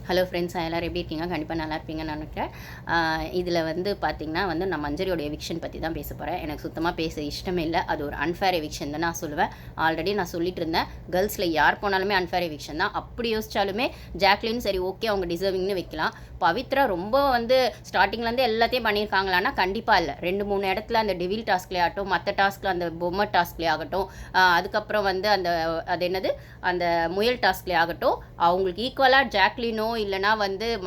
Hello friends, எல்லோரும் எப்படி இருக்கீங்க? கண்டிப்பாக நல்லா இருப்பீங்கன்னு நினைக்கிறேன். இதில் வந்து பார்த்திங்கன்னா நான் மஞ்சரியோட எவிக்ஷன் பற்றி தான் பேச போகிறேன். எனக்கு சுத்தமாக பேச இஷ்டமே இல்லை. அது ஒரு அன்ஃபேர் எவிக்ஷன் தான் நான் சொல்லுவேன். ஆல்ரெடி நான் சொல்லிட்டு இருந்தேன், கேர்ள்ஸில் யார் போனாலுமே அன்ஃபேர் எவிக்ஷன் தான். அப்படி யோசிச்சாலுமே ஜாக்லின் சரி ஓகே, அவங்க டிசர்விங்னு வைக்கலாம். பவித்ரா ரொம்ப ஸ்டார்டிங்லேருந்து எல்லாத்தையும் பண்ணியிருக்காங்களான்னா கண்டிப்பாக இல்லை. 2-3 இடத்துல அந்த டெவில் டாஸ்க்லேயே ஆகட்டும், மற்ற டாஸ்கில் அந்த பொம்மை டாஸ்க்லேயே ஆகட்டும், அதுக்கப்புறம் அது என்னது அந்த முயல் டாஸ்க்லேயே ஆகட்டும், அவங்களுக்கு ஈக்குவலாக ஜாக்லினோ இல்லைனா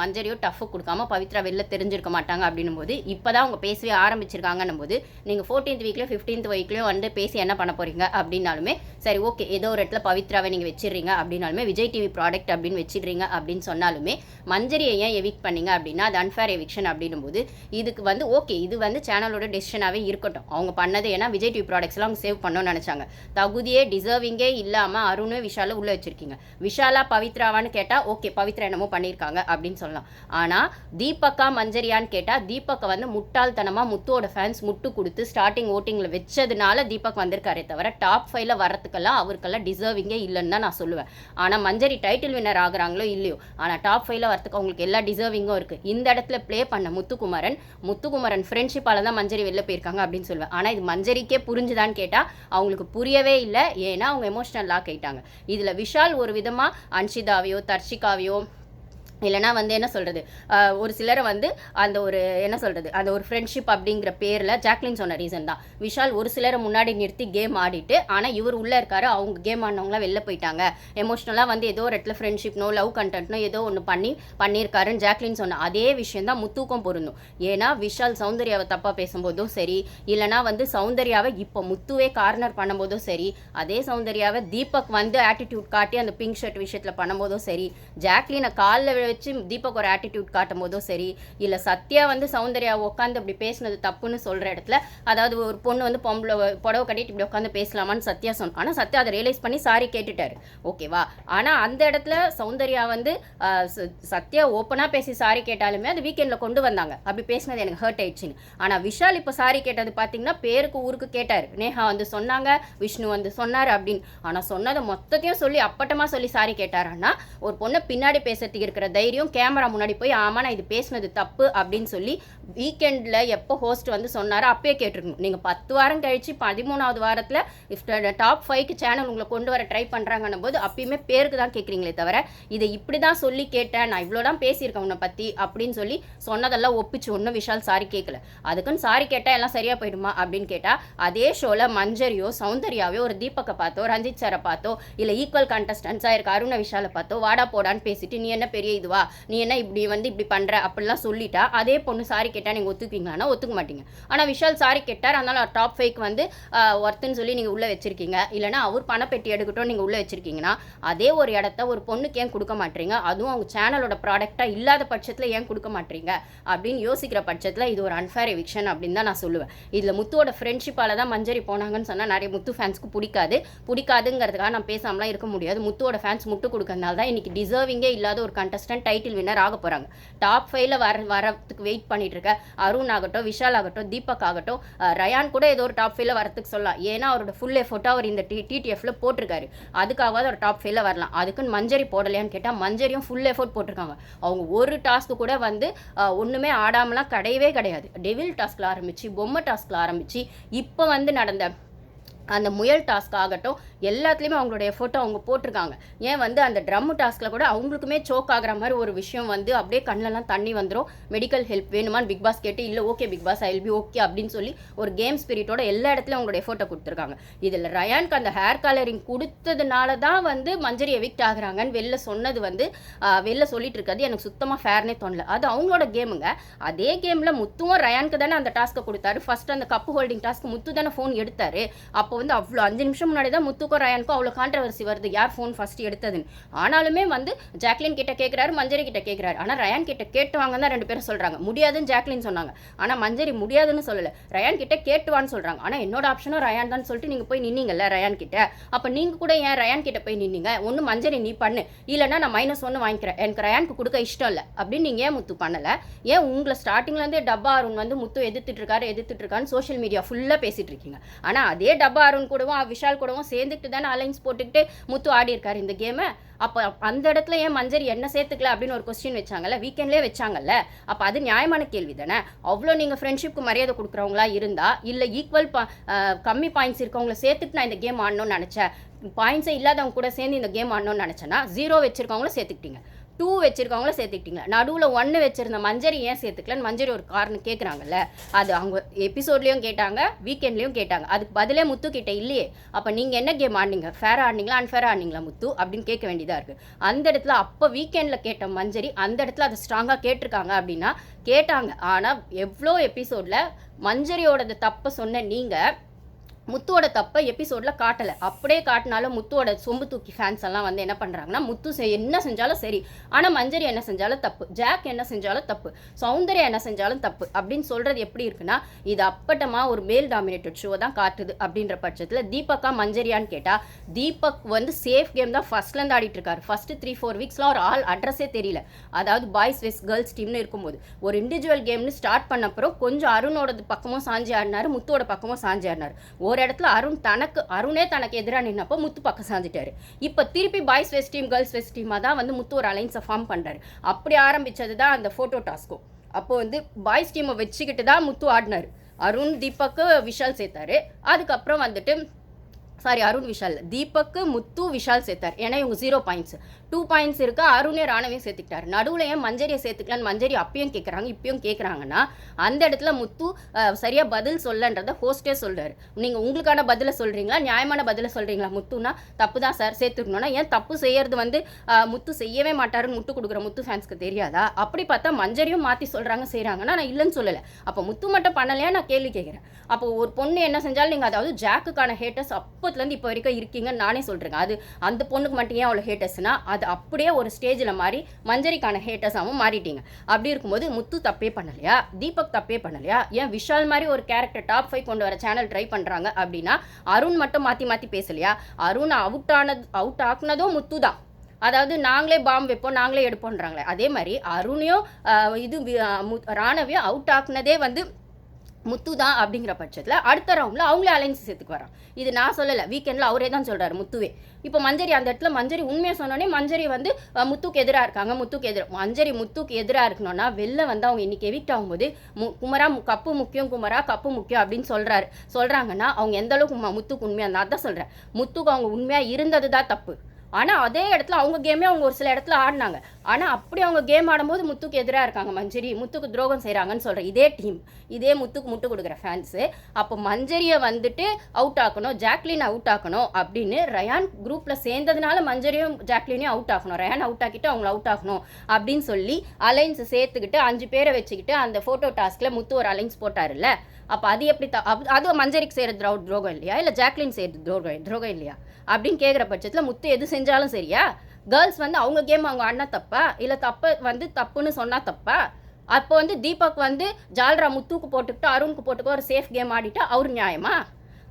மஞ்சரியோ டஃப்பு கொடுக்காம பவித்ரா வெளில தெரிஞ்சிருக்க மாட்டாங்க. அப்படின்னும் போது இப்போ தான் அவங்க பேசவே ஆரம்பிச்சிருக்காங்கன்னும் போது நீங்கள் 14th வீக்லேயும் 15th வீக்லேயும் பேசி என்ன பண்ண போகிறீங்க அப்படின்னாலுமே சரி ஓகே, ஏதோ ஒரு இடத்துல பவித்ராவை நீங்கள் வச்சிடுறீங்க அப்படின்னாலுமே விஜய் டிவி ப்ராடக்ட் அப்படின்னு வச்சிடுறீங்க அப்படின்னு சொன்னாலுமே மஞ்சரியை ஏன் எவிக்ட் பண்ணீங்க அப்படின்னா அது அன்ஃபேர் எவிக்ஷன் அப்படின்னும் போது இதுக்கு ஓகே, இது சேனலோட டெசிஷனாகவே இருக்கட்டும். அவங்க பண்ணது ஏன்னா விஜய் டிவி ப்ராடக்ட்ஸ்லாம் அவங்க சேவ் பண்ணணும்னு நினச்சாங்க. தகுதியே டிசர்விங்கே இல்லாமல் அருண் விஷாலை உள்ளே வச்சிருக்கீங்க. விஷாலா பவித்ராவான்னு கேட்டால் ஓகே, பவித்ரா என்னமோ பண்ணியிருக்காங்க அப்படின்னு சொல்லலாம். ஆனால் தீபக்கா மஞ்சரியான்னு கேட்டால் தீபக்கை முட்டாள்தனமாக முத்துவோட ஃபேன்ஸ் முட்டு கொடுத்து ஸ்டார்டிங் ஓட்டிங்கில் வச்சதுனால தீபக் வந்திருக்காரே தவிர டாப் 5ல வரத்துக்கெல்லாம் அவருக்கெல்லாம் டிசர்விங்கே இல்லைன்னு தான் நான் சொல்லுவேன். ஆனால் மஞ்சரி டைட்டில் வின்னர் ஆகுறாங்களோ இல்லையோ, ஆனால் டாப் 5ல வரத்துக்கு அவங்களுக்கு எல்லா டிசர்விங்கும் இருக்குது. இந்த இடத்துல ப்ளே பண்ண முத்துக்குமரன் ஃப்ரெண்ட்ஷிப்பால் தான் மஞ்சரி வெளில போயிருக்காங்க அப்படின்னு சொல்லுவேன். ஆனால் இது மஞ்சரிக்கே புரிஞ்சுதான்னு கேட்டால் அவங்களுக்கு புரியவே இல்லை. ஏன்னா அவங்க எமோஷனல் லாக் ஆகிட்டாங்க. இதில் விஷால் ஒரு விதமாக அன்ஷிதாவையோ தர்ஷிகாவையோ இல்லைனா என்ன சொல்கிறது, ஒரு சிலரை அந்த ஒரு என்ன சொல்கிறது, அந்த ஒரு ஃப்ரெண்ட்ஷிப் அப்படிங்கிற பேரில் ஜாக்லின் சொன்ன ரீசன் தான். விஷால் ஒரு சிலரை முன்னாடி நிறுத்தி கேம் ஆடிட்டு, ஆனால் இவர் உள்ளே இருக்காரு, அவங்க கேம் ஆடினவங்களாம் வெளில போயிட்டாங்க. எமோஷ்னலாக ஏதோ ஒரு இடத்துல ஃப்ரெண்ட்ஷிப்னோ லவ் கண்டென்ட்னோ ஏதோ ஒன்று பண்ணியிருக்காருன்னு ஜாக்லின் சொன்ன அதே விஷயம் தான் முத்துக்கும் பொருந்தும். ஏன்னா விஷால் சௌந்தர்யாவை தப்பாக பேசும்போதும் சரி, இல்லைனா சௌந்தர்யாவை இப்போ முத்துவே கார்னர் பண்ணும்போதும் சரி, அதே சௌந்தர்யாவை தீபக் ஆட்டிடியூட் காட்டி அந்த பிங்க் ஷர்ட் விஷயத்தில் பண்ணும்போதும் சரி, ஜாக்லினை காலில் வச்சு தீபக் ஒரு ஆட்டிடியூட் காட்டும் போதும் சரி, இல்லை சத்யா சௌந்தர்யா உட்காந்து அப்படி பேசினது தப்புன்னு சொல்கிற இடத்துல, அதாவது ஒரு பொண்ணு பொம்பளை புடவை கட்டிட்டு இப்படி உட்காந்து பேசலாமான்னு சத்யா சொன்ன. ஆனால் சத்யா அதை ரியலைஸ் பண்ணி சாரி கேட்டுட்டாரு, ஓகேவா. ஆனால் அந்த இடத்துல சௌந்தர்யா சத்யா ஓப்பனாக பேசி சாரி கேட்டாலுமே அது வீக்கெண்டில் கொண்டு வந்தாங்க. அப்படி பேசினது எனக்கு ஹர்ட் ஆயிடுச்சுன்னு. ஆனால் விஷால் இப்போ சாரி கேட்டது பார்த்தீங்கன்னா பேருக்கு ஊருக்கு கேட்டார். நேஹா சொன்னாங்க, விஷ்ணு சொன்னார் அப்படின்னு. ஆனால் சொன்னதை மொத்தத்தையும் சொல்லி அப்பட்டமாக சொல்லி சாரி கேட்டாரான்னா ஒரு பொண்ணை பின்னாடி பேசுறதுக்கு இருக்கிற தைரியம் கேமரா முன்னாடி போய் ஆமாம் நான் இது பேசினது தப்பு அப்படின்னு சொல்லி வீக்கெண்டில் எப்போ ஹோஸ்ட் சொன்னாரோ அப்பயே கேட்டிருக்கணும். நீங்கள் 10 வாரம் கழித்து 13வது வாரத்தில் டாப் 5க்கு சேனல் உங்களை கொண்டு வர ட்ரை பண்ணுறாங்கன்னும் போது அப்பயுமே பேருக்கு தான் கேட்குறீங்களே தவிர இதை இப்படி தான் சொல்லி கேட்டேன், நான் இவ்வளோ தான் பேசியிருக்கேன் உன்னை பற்றி அப்படின்னு சொல்லி சொன்னதெல்லாம் ஒப்பிச்சு ஒன்றும் விஷால் சாரி கேட்கல. அதுக்குன்னு சாரி கேட்டால் எல்லாம் சரியாக போயிடுமா அப்படின்னு கேட்டால் அதே ஷோவில் மஞ்சரியோ சௌந்தர்யாவையோ ஒரு தீபக்கை பார்த்தோ ரஞ்சித் சாரை பார்த்தோ இல்லை ஈக்குவல் கண்டஸ்டன்ஸாக இருக்க அருண விஷாலை பார்த்தோ வாடா போடான்னு பேசிட்டு நீ என்ன பெரிய இதுவா, நீ என்ன இப்படி பண்ணுற அப்படிலாம் சொல்லிட்டா அதே பொண்ணு சாரி கேட்டால் நீங்கள் ஒத்துக்குவீங்களான்னா ஒத்துக்க மாட்டீங்க. ஆனால் விஷால் சாரி கேட்டார், அதனால டாப் 5க்கு ஒர்த்துன்னு சொல்லி நீங்கள் உள்ளே வச்சிருக்கீங்க. இல்லைனா அவர் பணப்பெட்டி எடுக்கட்டும் நீங்கள் உள்ளே வச்சிருக்கீங்கன்னா அதே ஒரு இடத்த ஒரு பொண்ணுக்கு ஏன் கொடுக்க மாட்டீங்க, அதுவும் அவங்க சேனலோட ப்ராடக்டாக இல்லாத பட்சத்தில் ஏன் கொடுக்க மாட்டீங்க அப்படின்னு யோசிக்கிற பட்சத்தில் இது ஒரு அன்ஃபேர் எவிக்ஷன் அப்படின்னு தான் நான் சொல்லுவேன். இதில் முத்துவோட ஃப்ரெண்ட்ஷிப்பால் தான் மஞ்சரி போனாங்கன்னு சொன்னால் நிறைய முத்து ஃபேன்ஸ்க்கு பிடிக்காதுங்கிறதுக்காக நான் பேசாமலாம் இருக்க முடியாது. முத்துவோட ஃபேன்ஸ் முட்டு கொடுக்கறதுனால தான் இன்றைக்கி டிசர்விங்கே இல்லாத ஒரு கண்டஸ்டன்ட் டைட்டில் வின்னர் ஆக போகிறாங்க. டாப் 5ல வரத்துக்கு வெயிட் பண்ணிட்டு இருக்க அருண் ஆகட்டும், விஷால் ஆகட்டும், தீபக் ஆகட்டும், ரயான் கூட ஏதோ ஒரு டாப் 5ல வரத்துக்கு சொல்லலாம். ஏன்னா அவரோட ஃபுல் எஃபோர்ட்டாக அவர் இந்த டிடிஎஃப்ல போட்டிருக்காரு. அதுக்காக ஒரு டாப் 5ல வரலாம். அதுக்குன்னு மஞ்சரி போடலையான்னு கேட்டால் மஞ்சரியும் ஃபுல் எஃபோர்ட் போட்டிருக்காங்க. அவங்க ஒரு டாஸ்க்கு கூட ஒன்றுமே ஆடாமலாம் கிடையாது. டெவில் டாஸ்கில் ஆரம்பித்து பொம்மை டாஸ்கில் ஆரம்பித்து இப்போ நடந்த அந்த முயல் டாஸ்க் ஆகட்டும் எல்லாத்துலேயுமே அவங்களோட எஃபோர்ட்டை அவங்க போட்டிருக்காங்க. ஏன் அந்த ட்ரம்மு டாஸ்கில் கூட அவங்களுக்குமே சோக் ஆகிற மாதிரி ஒரு விஷயம் அப்படியே கண்ணிலலாம் தண்ணி வந்துடும். மெடிக்கல் ஹெல்ப் வேணுமான்னு பிக் பாஸ் கேட்டு இல்லை okay Bigg Boss I will be okay அப்படின்னு சொல்லி ஒரு கேம் ஸ்பிரிட்டோட எல்லா இடத்துலையும் அவங்களோட எஃபோர்ட்டை கொடுத்துருக்காங்க. இதில் ரயானுக்கு அந்த ஹேர் கலரிங் கொடுத்ததுனால தான் மஞ்சரி எவிக்ட் ஆகுறாங்கன்னு வெளில சொன்னது வெளில சொல்லிட்டு இருக்காது எனக்கு சுத்தமாக ஃபேர்னே தோணல. அது அவங்களோட கேமுங்க. அதே கேமில் முத்துவும் ரயானுக்கு தானே அந்த டாஸ்க்கை கொடுத்தாரு. ஃபர்ஸ்ட் அந்த கப்பு ஹோல்டிங் டாஸ்க் முத்து தானே ஃபோன் எடுத்தாரு. அப்போ அவ்வளோ 5 நிமிஷம் முன்னாடி தான் முத்துக்கும் ரயானுக்கும் அவ்வளோ கான்ட்ரவர்சி வருது யார் ஃபோன் ஃபர்ஸ்ட் எடுத்ததுன்னு. ஆனாலுமே ஜாக்லின் கிட்ட கேட்குறாரு, மஞ்சரி கிட்ட கேட்குறாரு. ஆனால் ரயான் கிட்ட கேட்டுவாங்க தான் 2 பேரும் சொல்கிறாங்க. முடியாதுன்னு ஜாக்லின் சொன்னாங்க, ஆனால் மஞ்சரி முடியாதுன்னு சொல்லலை. ரயான் கிட்ட கேட்டுவான்னு சொல்கிறாங்க. ஆனால் என்னோட ஆப்ஷனும் ரயான் தான் சொல்லிட்டு நீங்கள் போய் நின்னீங்கல்ல ரயான் கிட்ட. அப்போ நீங்கள் கூட ஏன் ரயான் கிட்ட போய் நின்னீங்க? ஒன்று மஞ்சரி நீ பண்ணு, இல்லைனா நான் -1 வாங்கிக்கிறேன், எனக்கு ரயானுக்கு கொடுக்க இஷ்டம் இல்லை அப்படின்னு நீங்கள் ஏன் முத்து பண்ணலை? ஏன் உங்களை ஸ்டார்டிங்லேருந்தே டப்பா அருண் முத்து எதிர்த்துட்டு இருக்காருன்னு சோஷியல் மீடியா ஃபுல்லாக பேசிகிட்டு இருக்கீங்க. ஆனால் அதே டப்பா அருண் கூடவும் விஷால் கூடவும் சேர்ந்துக்கிட்டு தானே அலைன்ஸ் போட்டுக்கிட்டு முத்து ஆடி இருக்காரு இந்த கேமை. அப்போ அந்த இடத்துல ஏன் மஞ்சரி என்ன சேர்த்துக்கல அப்படின்னு ஒரு கொஸ்டின் வச்சாங்கல்ல, வீக்கெண்ட்லேயே வச்சாங்கல்ல. அப்போ அது நியாயமான கேள்வி தானே. அவ்வளோ நீங்கள் ஃப்ரெண்ட்ஷிப்க்கு மரியாதை கொடுக்குறவங்களா இருந்தால், இல்லை ஈக்குவல் கம்மி பாயிண்ட்ஸ் இருக்கவங்கள சேர்த்துட்டு நான் இந்த கேம் ஆடணும்னு நினச்சேன், பாயிண்ட்ஸே இல்லாதவங்க கூட சேர்ந்து இந்த கேம் ஆடணும்னு நினச்சேன்னா 0 வச்சிருக்கவங்கள சேர்த்துக்கிட்டீங்க, 2 வச்சிருக்கவங்கள சேர்த்துக்கிட்டீங்க, நடுவில் 1 வச்சிருந்த மஞ்சரி ஏன் சேர்த்துக்கலன்னு மஞ்சரி ஒரு காரணம் கேட்குறாங்கல்ல. அது அவங்க எபிசோட்லேயும் கேட்டாங்க, வீக்கெண்ட்லேயும் கேட்டாங்க. அதுக்கு பதிலே முத்து கிட்ட இல்லையே. அப்போ நீங்கள் என்ன கேம் ஆடினீங்க, ஃபேராக ஆடினீங்களா அன்ஃபேராக ஆடினீங்களா முத்து அப்படின்னு கேட்க வேண்டியதாக இருக்குது. அந்த இடத்துல அப்போ வீக்கெண்டில் கேட்ட மஞ்சரி அந்த இடத்துல அதை ஸ்ட்ராங்காக கேட்டிருக்காங்க அப்படின்னா கேட்டாங்க. ஆனால் எவ்வளோ எபிசோடில் மஞ்சரியோட தப்பை சொன்ன நீங்கள் முத்துவோட தப்பை எபிசோடில் காட்டலை. அப்படியே காட்டினாலும் முத்துவோட சொம்பு தூக்கி ஃபேன்ஸ் எல்லாம் வந்து என்ன பண்ணுறாங்கன்னா, முத்து என்ன செஞ்சாலும் சரி, ஆனால் மஞ்சரி என்ன செஞ்சாலும் தப்பு, ஜாக் என்ன செஞ்சாலும் தப்பு, சௌந்தர்யா என்ன செஞ்சாலும் தப்பு அப்படின்னு சொல்கிறது எப்படி இருக்குன்னா, இது அப்பட்டமாக ஒரு மேல் டாமினேட்டட் ஷோ தான் காட்டுது. அப்படின்ற பட்சத்தில் தீபக்கா மஞ்சரியான்னு கேட்டால், தீபக் வந்து சேஃப் கேம் தான் ஃபஸ்ட்லேருந்து ஆடிட்டு இருக்காரு. ஃபஸ்ட்டு 3-4 வீக்ஸ்லாம் ஒரு ஆள் அட்ரஸே தெரியல. அதாவது பாய்ஸ் வெஸ் கேர்ள்ஸ் டீம்னு இருக்கும்போது ஒரு இண்டிவிஜுவல் கேம்னு ஸ்டார்ட் பண்ணப்பறம் கொஞ்சம் அருணோட பக்கமும் சாஞ்சி ஆடினார், முத்துவோட பக்கமும் சாஞ்சி ஆடினார். ஒரு இடத்துல அருணே தனக்கு எதிராக நின்னப்போ முத்து பக்கம் சாஞ்சிட்டாரு. இப்போ திருப்பி boys west team girls west டீமாக தான் வந்து முத்து ஒரு அலைன்ஸை ஃபார்ம் பண்ணுறாரு. அப்படி ஆரம்பித்தது தான் அந்த ஃபோட்டோ டாஸ்க்கும். அப்போ வந்து பாய்ஸ் டீமை வச்சுக்கிட்டு தான் முத்து ஆடினார். அருண் தீபக்கு விஷால் சேர்த்தாரு. அதுக்கப்புறம் வந்துட்டு அருண் விஷால் தீபக்கு முத்து விஷால் சேர்த்தார். ஏன்னா இவங்க 0 பாயிண்ட்ஸ், 2 பாயிண்ட்ஸ் இருக்கா. அருணே ராணவையும் சேர்த்துக்கிட்டாரு. நடுவில் ஏன் மஞ்சரியை சேர்த்துக்கலான்னு மஞ்சரி அப்பயும் கேட்குறாங்க இப்பயும் கேட்குறாங்கன்னா, அந்த இடத்துல முத்து சரியாக பதில் சொல்லன்றதை ஹோஸ்டே சொல்கிறாரு. நீங்கள் உங்களுக்கான பதிலை சொல்கிறீங்களா, நியாயமான பதிலை சொல்கிறீங்களா? முத்துனா தப்பு தான் சார் சேர்த்துக்கணும்னா ஏன் தப்பு செய்யறது வந்து முத்து செய்யவே மாட்டாருன்னு முட்டு கொடுக்குற முத்து ஃபேன்ஸ்க்கு தெரியாதா? அப்படி பார்த்தா மஞ்சரியும் மாற்றி சொல்கிறாங்க செய்கிறாங்கன்னா நான் இல்லைன்னு சொல்லலை. அப்போ முத்து மட்டும் பண்ணலையா நான் கேள்வி கேட்குறேன். அப்போ ஒரு பொண்ணு என்ன செஞ்சாலும் நீங்கள் அதாவது ஜாக்குக்கான ஹேட்டர்ஸ் அப்போத்துலேருந்து இப்போ வரைக்கும் இருக்கீங்கன்னு நானே சொல்கிறேங்க. அது அந்த பொண்ணுக்கு மட்டும் ஏன் அவ்வளோ ஹேட்டர்ஸ்னா அது அப்படியே ஒரு ஸ்டேஜில் மாறி மஞ்சரிக்கான ஹேட்டர்ஸாகவும் மாறிட்டீங்க. அப்படி இருக்கும்போது முத்து தப்பே பண்ணலையா, தீபக் தப்பே பண்ணலையா, ஏன் விஷால் மாதிரி ஒரு கேரக்டர் டாப் 5 கொண்டு வர சேனல் ட்ரை பண்ணுறாங்க அப்படின்னா அருண் மட்டும் மாற்றி மாற்றி பேசலையா? அருண் அவுட் ஆக்குனதும் முத்து தான். அதாவது நாங்களே பாம்பு வைப்போம் நாங்களே எடுப்போன்றாங்களே, அதே மாதிரி அருணையும் ராணவையும் அவுட் ஆக்குனதே வந்து முத்து தான். அப்படிங்கிற பட்சத்தில் அடுத்த ரவுண்டில் அவங்களே அலைன்ஸ் சேர்த்துக்கு வரான். இது நான் சொல்லலை, வீக்கெண்டில் அவரே தான் சொல்கிறாரு முத்துவே. இப்போ மஞ்சரி அந்த இடத்துல மஞ்சரி உண்மையை சொன்னோடனே மஞ்சரி வந்து முத்துக்கு எதிராக இருக்காங்க. முத்துக்கு எதிராக இருக்கணும்னா வெளில வந்து அவங்க இன்றைக்கி எவிக்ட் ஆகும்போது குமரா கப்பு முக்கியம், குமரா கப்பு முக்கியம் அப்படின்னு சொல்கிறாங்கன்னா அவங்க எந்த அளவுக்கு முத்துக்கு உண்மையாக நான் தான் சொல்கிறேன். முத்துக்கு அவங்க உண்மையாக இருந்தது தான் தப்பு. ஆனால் அதே இடத்துல அவங்க கேமே அவங்க ஒரு சில இடத்துல ஆடினாங்க. ஆனால் அப்படி அவங்க கேம் ஆடும்போது முத்துக்கு எதிராக இருக்காங்க மஞ்சரி, முத்துக்கு துரோகம் செய்கிறாங்கன்னு சொல்கிறேன். இதே டீம், இதே முத்துக்கு முட்டு கொடுக்குற ஃபேன்ஸு அப்போ மஞ்சரியை வந்துட்டு அவுட் ஆக்கணும், ஜாக்லின் அவுட் ஆக்கணும் அப்படின்னு ரயான் குரூப்பில் சேர்ந்ததுனால மஞ்சரியும் ஜாக்லினையும் அவுட் ஆக்கணும், ரயான் அவுட் ஆக்கிட்டு அவங்கள அவுட் ஆக்கணும் அப்படின்னு சொல்லி அலைன்ஸ் சேர்த்துக்கிட்டு 5 பேரை வச்சுக்கிட்டு அந்த ஃபோட்டோ டாஸ்கில் முத்து ஒரு அலைன்ஸ் போட்டார்ல. அப்போ அது எப்படி அது மஞ்சரிக்கு செய்கிற துரோகம் இல்லையா, இல்லை ஜாக்லின் செய்கிற துரோகம் இல்லையா அப்படின்னு கேட்குற பட்சத்தில் முத்து எது செஞ்சாலும் சரியா? கேர்ள்ஸ் வந்து அவங்க கேம் அவங்க ஆடினா தப்பா, இல்லை தப்புன்னு சொன்னால் தப்பா? அப்போ வந்து தீபக் வந்து ஜால்ரா முத்துக்கு போட்டுக்கிட்டு அருணுக்கு போட்டுக்கோ ஒரு சேஃப் கேம் ஆடிட்டா அவர் நியாயமா?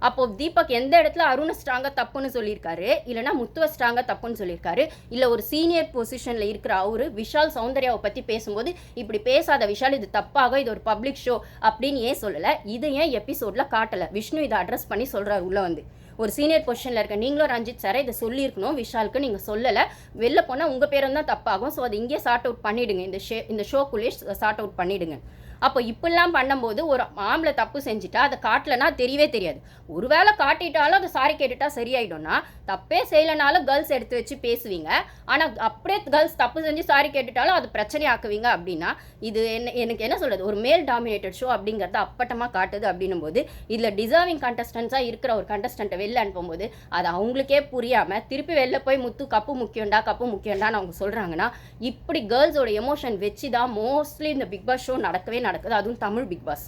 அப்போது தீபக் எந்த இடத்துல அருணை ஸ்ட்ராங்காக தப்புன்னு சொல்லியிருக்காரு, இல்லைனா முத்துவை ஸ்ட்ராங்காக தப்புன்னு சொல்லியிருக்காரு? இல்லை ஒரு சீனியர் பொசிஷனில் இருக்கிற அவரு விஷால் சௌந்தர்யாவை பற்றி பேசும்போது இப்படி பேசாத விஷால், இது தப்பாக, இது ஒரு பப்ளிக் ஷோ அப்படின்னு ஏன் சொல்லலை? இது ஏன் எபிசோடில் காட்டலை? விஷ்ணு இதை அட்ரஸ் பண்ணி சொல்கிறார் உள்ளே வந்து. ஒரு சீனியர் பொசிஷனில் இருக்க நீங்களும் ரஞ்சித் சாரை இதை சொல்லியிருக்கணும், விஷாலுக்கு நீங்கள் சொல்லலை. வெளில போனால் உங்கள் பேரும் தான் தப்பாகும். ஸோ அதை இங்கேயே சார்ட் அவுட் பண்ணிவிடுங்க, இந்த ஷோக்குள்ளேயே சார்ட் அவுட் பண்ணிவிடுங்க. அப்போ இப்படிலாம் பண்ணும்போது ஒரு ஆம்பளை தப்பு செஞ்சுட்டா அதை காட்டலைன்னா தெரியவே தெரியாது. ஒருவேளை காட்டிட்டாலும் அதை சாரி கேட்டுட்டா சரியாயிடும்னா, தப்பே செய்யலைனாலும் கேர்ள்ஸ் எடுத்து வச்சு பேசுவீங்க. ஆனால் அப்படியே கேர்ள்ஸ் தப்பு செஞ்சு சாரி கேட்டுட்டாலும் அது பிரச்சனையாக்குவீங்க. அப்படின்னா இது எனக்கு என்ன சொல்கிறது, ஒரு மேல் டாமினேட்டட் ஷோ அப்படிங்கிறத அப்பட்டமாக காட்டுது. அப்படின்னும் போது இதில் டிசர்விங் கண்டஸ்டன்ஸாக இருக்கிற ஒரு கண்டஸ்டண்ட்டை வெளில அனுப்பும்போது அது அவங்களுக்கே புரியாமல் திருப்பி வெளில போய் முத்து கப்பு முக்கியம்டான்னு அவங்க சொல்கிறாங்கன்னா, இப்படி கேர்ள்ஸோட எமோஷன் வச்சு தான் மோஸ்ட்லி இந்த பிக் பாஸ் ஷோ நடக்குது. அதுவும் தமிழ் பிக் பாஸ்.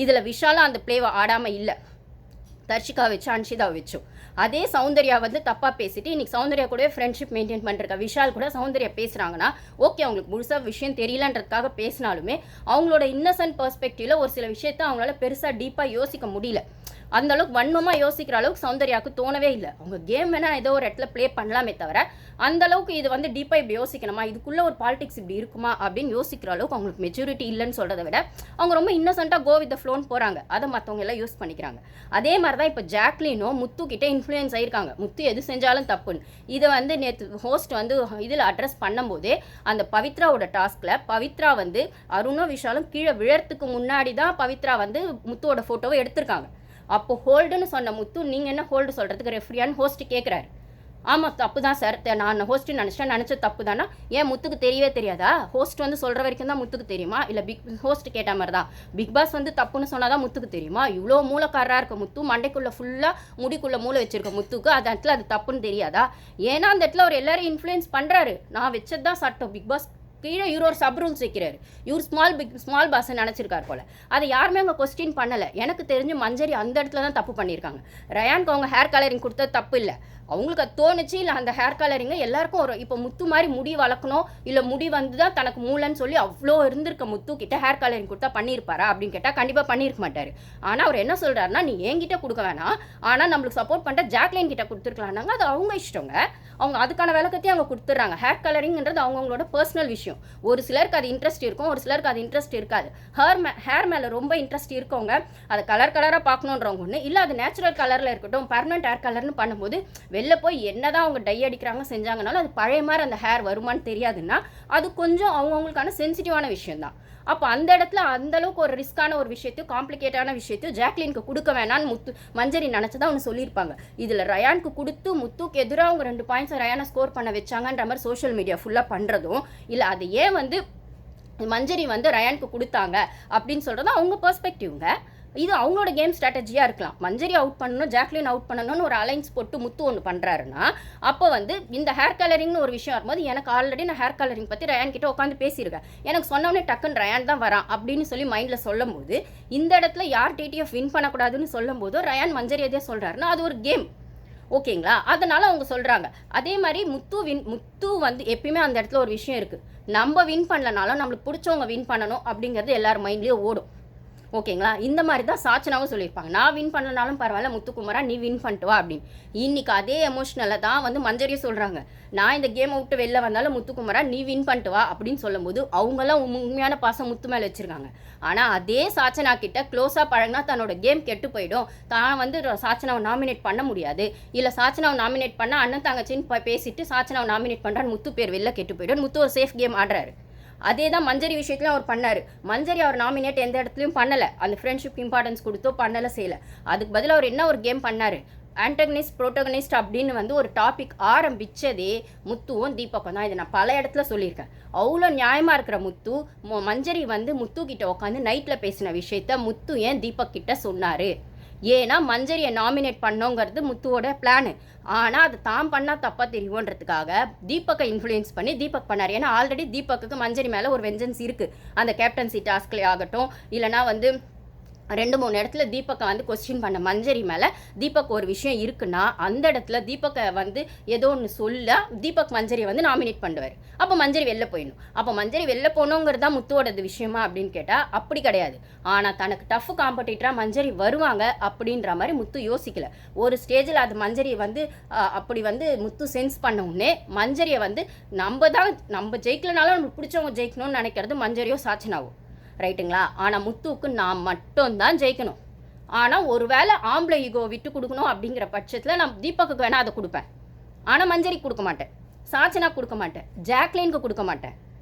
இதில் விஷாலா அந்த பிளேவை ஆடாமல் இல்லை, தர்ஷிகா வச்சு அன்ஷிதா வச்சோம். அதே சௌந்தர்யா வந்து தப்பாக பேசிட்டு இன்னைக்கு சௌந்தர்யா கூட ஃப்ரெண்ட்ஷிப் மெயின்டைன் பண்ணுறக்க விஷால் கூட சௌந்தர்யா பேசுகிறாங்கன்னா ஓகே, அவங்களுக்கு முழுசாக விஷயம் தெரியலன்றதுக்காக பேசினாலுமே அவங்களோட இன்னசென்ட் பெர்ஸ்பெக்டிவில் ஒரு சில விஷயத்த அவங்களால பெருசாக டீப்பாக யோசிக்க முடியல. அந்தளவுக்கு வன்மமாக யோசிக்கிற அளவுக்கு சௌந்தர்யாவுக்கு தோணவே இல்லை. அவங்க கேம் வேணால் ஏதோ ஒரு இடத்துல ப்ளே பண்ணலாமே தவிர அந்தளவுக்கு இது வந்து டீப்பாக இப்படி யோசிக்கணுமா, இதுக்குள்ளே ஒரு பாலிடிக்ஸ் இப்படி இருக்குமா அப்படின்னு யோசிக்கிற அளவுக்கு அவங்களுக்கு மெச்சூரிட்டி இல்லைன்னு சொல்கிறத விட அவங்க ரொம்ப இன்னசென்ட்டாக கோ வித் த ஃப்ளோன்னு போகிறாங்க. அதை மற்றவங்க எல்லாம் யூஸ் பண்ணிக்கிறாங்க. அதே மாதிரி தான் இப்போ ஜாக்லினும் முத்து கிட்டே இன்ஃப்ளூயன்ஸ் ஆகிருக்காங்க. முத்து எது செஞ்சாலும் தப்புன்னு. இதை வந்து நேற்று ஹோஸ்ட் வந்து இதில் அட்ரஸ் பண்ணும்போதே அந்த பவித்ராவோட டாஸ்கில் பவித்ரா வந்து அருணும் விஷாலும் கீழே விழறதுக்கு முன்னாடி தான் பவித்ரா வந்து முத்துவோட ஃபோட்டோவை எடுத்திருக்காங்க. அப்போ ஹோல்டுன்னு சொன்ன முத்து நீங்கள் என்ன ஹோல்டு சொல்கிறதுக்கு ரெஃப்ரியான்னு ஹோஸ்ட்டு கேட்குறாரு. ஆமாம் தப்பு தான் சார், நான் ஹோஸ்ட்டு நினச்ச தப்பு தானே. ஏன் முத்துக்கு தெரியவே தெரியாதா? ஹோஸ்ட் வந்து சொல்கிற வரைக்கும் தான் முத்துக்கு தெரியுமா? இல்லை ஹோஸ்ட் கேட்ட மாதிரி தான் பிக் பாஸ் வந்து தப்புன்னு சொன்னால் தான் முத்துக்கு தெரியுமா? இவ்வளோ மூளைக்காரராக இருக்க முத்து, மண்டைக்குள்ளே ஃபுல்லாக முடிக்குள்ளே மூளை வச்சிருக்க முத்துக்கு அந்த இடத்துல அது தப்புன்னு தெரியாதா? ஏன்னா அந்த இடத்துல அவர் எல்லாரும் இன்ஃப்ளூயன்ஸ் பண்ணுறாரு. நான் வச்சது தான் சட்டம். பிக் பாஸ் கீழே இவர் ஒரு சப் ரூல்ஸ் வைக்கிறாரு. இவர் ஸ்மால் பாஸ்ன்னு நினச்சிருக்கார் போல். அதை யாருமே அவங்க கொஸ்டின் பண்ணலை. எனக்கு தெரிஞ்சு மஞ்சரி அந்த இடத்துல தான் தப்பு பண்ணியிருக்காங்க. ரயானுக்கு அவங்க ஹேர் கலரிங் கொடுத்தது தப்பு இல்லை. அவங்களுக்கு அது தோணுச்சு. இல்லை அந்த ஹேர் கலரிங்கை எல்லாருக்கும் ஒரு இப்போ முத்து மாதிரி முடி வளர்க்கணும், இல்லை முடி வந்து தான் தனக்கு மூளைன்னு சொல்லி அவ்வளோ இருந்திருக்க முத்து கிட்ட ஹேர் கலரிங் கொடுத்தா பண்ணியிருப்பாரா அப்படின்னு கேட்டால் கண்டிப்பாக பண்ணியிருக்க மாட்டார். ஆனால் அவர் என்ன சொல்கிறாருன்னா, நீ என்கிட்ட கொடுக்க வேணாம், ஆனால் நம்மளுக்கு சப்போர்ட் பண்ணுற ஜாக்லின் கிட்ட கொடுத்துருக்கலான்னாங்க. அது அவங்க இஷ்டங்க. அவங்க அதுக்கான விளக்கத்தையும் அவங்க கொடுத்துட்றாங்க. ஹேர் கலரிங்கிறது அவங்களோட பர்சனல் விஷயம். ஒரு சிலருக்கு அது இன்ட்ரெஸ்ட் இருக்கும், ஒரு சிலருக்கு அது இன்ட்ரெஸ்ட் இருக்காது. ஹேர் மேலே ரொம்ப இன்ட்ரெஸ்ட் இருக்கவங்க அதை கலராக பார்க்கணுன்றவங்க ஒன்று, இல்லை அது நேச்சுரல் கலரில் இருக்கட்டும், பர்மனெண்ட் ஹேர் கலர்னு பண்ணும்போது வெளில போய் என்னதான் அவங்க டை அடிக்கிறாங்க செஞ்சாங்கனாலும் அது பழைய மாதிரி அந்த ஹேர் வருமானு தெரியாதுன்னா அது கொஞ்சம் அவங்களுக்கான சென்சிட்டிவான விஷயம் தான். அப்போ அந்த இடத்துல அந்தளவுக்கு ஒரு ரிஸ்க்கான ஒரு விஷயத்தையும் காம்ப்ளிகேட்டான விஷயத்தையும் ஜாக்லினுக்கு கொடுக்க வேணான்னு மஞ்சரி நினச்சதான் ஒன்று சொல்லியிருப்பாங்க. இதில் ரயானுக்கு கொடுத்து முத்துக்கு எதிராக அவங்க 2 பாயிண்ட்ஸை ரயானை ஸ்கோர் பண்ண வச்சாங்கன்ற மாதிரி சோஷியல் மீடியா ஃபுல்லாக பண்ணுறதும், இல்லை அது ஏன் வந்து மஞ்சரி வந்து ரயானுக்கு கொடுத்தாங்க அப்படின்னு சொல்கிறது அவங்க பெர்ஸ்பெக்டிவ்ங்க. இது அவங்களோட கேம் ஸ்ட்ராட்டஜியாக இருக்கலாம். மஞ்சரி அவுட் பண்ணணும், ஜாக்லின் அவுட் பண்ணணும்னு ஒரு அலைன்ஸ் போட்டு முத்து ஒன்று பண்ணுறாருன்னா, அப்போ வந்து இந்த ஹேர் கலரிங்னு ஒரு விஷயம் வரும்போது எனக்கு ஆல்ரெடி நான் ஹேர் கலரிங் பற்றி ரயான் கிட்ட உட்காந்து பேசியிருக்கேன். எனக்கு சொன்னோடனே டக்குன்னு ரயான் தான் வரான் அப்படின்னு சொல்லி மைண்டில் சொல்லும் போது, இந்த இடத்துல யார் டிடிஎஃப் வின் பண்ணக்கூடாதுன்னு சொல்லும் போது ரயான் மஞ்சரி எதே சொல்கிறாருன்னா அது ஒரு கேம். ஓகேங்களா? அதனால் அவங்க சொல்கிறாங்க. அதே மாதிரி முத்து வந்து எப்பயுமே அந்த இடத்துல ஒரு விஷயம் இருக்குது. நம்ம வின் பண்ணலனாலும் நம்மளுக்கு பிடிச்சவங்க வின் பண்ணணும் அப்படிங்கிறது எல்லார் மைண்ட்லேயும் ஓடும். ஓகேங்களா? இந்த மாதிரி தான் சாச்சனாவும் சொல்லியிருப்பாங்க. நான் வின் பண்ணனாலும் பரவாயில்ல முத்துக்குமாரா நீ வின் பண்ணிட்டு வா அப்படின்னு. இன்னைக்கு அதே எமோஷனலை தான் வந்து மஞ்சரியை சொல்கிறாங்க. நான் இந்த கேமை விட்டு வெளில வந்தாலும் முத்துக்குமாரா நீ வின் பண்ணிட்டு வா அப்படின்னு சொல்லும் போது அவங்களாம் உண்மையான பாசம் முத்து மேலே வச்சுருக்காங்க. ஆனால் அதே சாச்சனா கிட்ட க்ளோஸாக பழகினா தன்னோட கேம் கெட்டு போயிடும், தான் வந்து சாச்சனாவை நாமினேட் பண்ண முடியாது, இல்லை சாச்சனாவை நாமினேட் பண்ணால் அண்ணன் தங்கச்சின்னு பேசிட்டு சாச்சனாவை நாமினேட் பண்ணுறான்னு முத்து பேர் வெளில கெட்டு போயிடும். முத்து ஒரு சேஃப் கேம் ஆடுறாரு. அதே தான் மஞ்சரி விஷயத்துல அவர் பண்ணார். மஞ்சரி அவர் நாமினேட் எந்த இடத்துலையும் பண்ணலை. அந்த ஃப்ரெண்ட்ஷிப் இம்பார்ட்டன்ஸ் கொடுத்தோ பண்ணலை செய்யலை. அதுக்கு பதில் அவர் என்ன ஒரு கேம் பண்ணார், ஆன்டகனிஸ்ட் ப்ரோட்டகனிஸ்ட் அப்படின்னு வந்து ஒரு டாபிக் ஆரம்பித்ததே முத்துவும் தீபக்கும் தான். இதை நான் பல இடத்துல சொல்லியிருக்கேன். அவ்வளோ நியாயமாக இருக்கிற முத்து மஞ்சரி வந்து முத்து கிட்ட உட்காந்து நைட்டில் பேசின விஷயத்த முத்து ஏன் தீபக் கிட்ட சொன்னார்? ஏன்னா மஞ்சரியை நாமினேட் பண்ணோங்கிறது முத்துவோட பிளானு. ஆனால் அது தான் பண்ணால் தப்பாக தெரியுன்றதுக்காக தீபக்கை இன்ஃப்ளூயன்ஸ் பண்ணி தீபக் பண்ணார். ஏன்னா ஆல்ரெடி தீபக்கு மஞ்சரி மேலே ஒரு வெஞ்சன்ஸ் இருக்குது. அந்த கேப்டன்சி டாஸ்க்லேயே ஆகட்டும், இல்லைனா வந்து 2-3 இடத்துல தீபக்கை வந்து கொஸ்டின் பண்ண மஞ்சரி மேலே தீபக் ஒரு விஷயம் இருக்குன்னா அந்த இடத்துல தீபக்கை வந்து ஏதோ ஒன்று சொல்ல தீபக் மஞ்சரியை வந்து நாமினேட் பண்ணுவார். அப்போ மஞ்சரி வெளில போயிடணும். அப்போ மஞ்சரி வெளில போகணுங்கிறது தான் முத்துவோடது விஷயமா அப்படின்னு கேட்டால் அப்படி கிடையாது. ஆனால் தனக்கு டஃப் காம்படிட்டராக மஞ்சரி வருவாங்க அப்படின்ற மாதிரி முத்து யோசிக்கல. ஒரு ஸ்டேஜில் அது மஞ்சரியை வந்து அப்படி வந்து முத்து சென்ஸ் பண்ண உடனே மஞ்சரியை வந்து நம்ம ஜெயிக்கலனாலும் நம்மளுக்கு பிடிச்சவங்க ஜெயிக்கணும்னு நினைக்கிறது மஞ்சரியோ சாச்சனாவும், ரைட்டுங்களா? ஆனால் முத்துவுக்கு நான் மட்டும்தான் ஜெயிக்கணும். ஆனால் ஒரு வேளை ஆம்பளை ஈகோ விட்டு கொடுக்கணும் அப்படிங்கிற பட்சத்தில் நான் தீபக்கு வேணால் அதை கொடுப்பேன். ஆனால் மஞ்சரிக்கு கொடுக்க மாட்டேன், சாச்சனா கொடுக்க மாட்டேன், ஜாக்லினுக்கு கொடுக்க மாட்டேன்,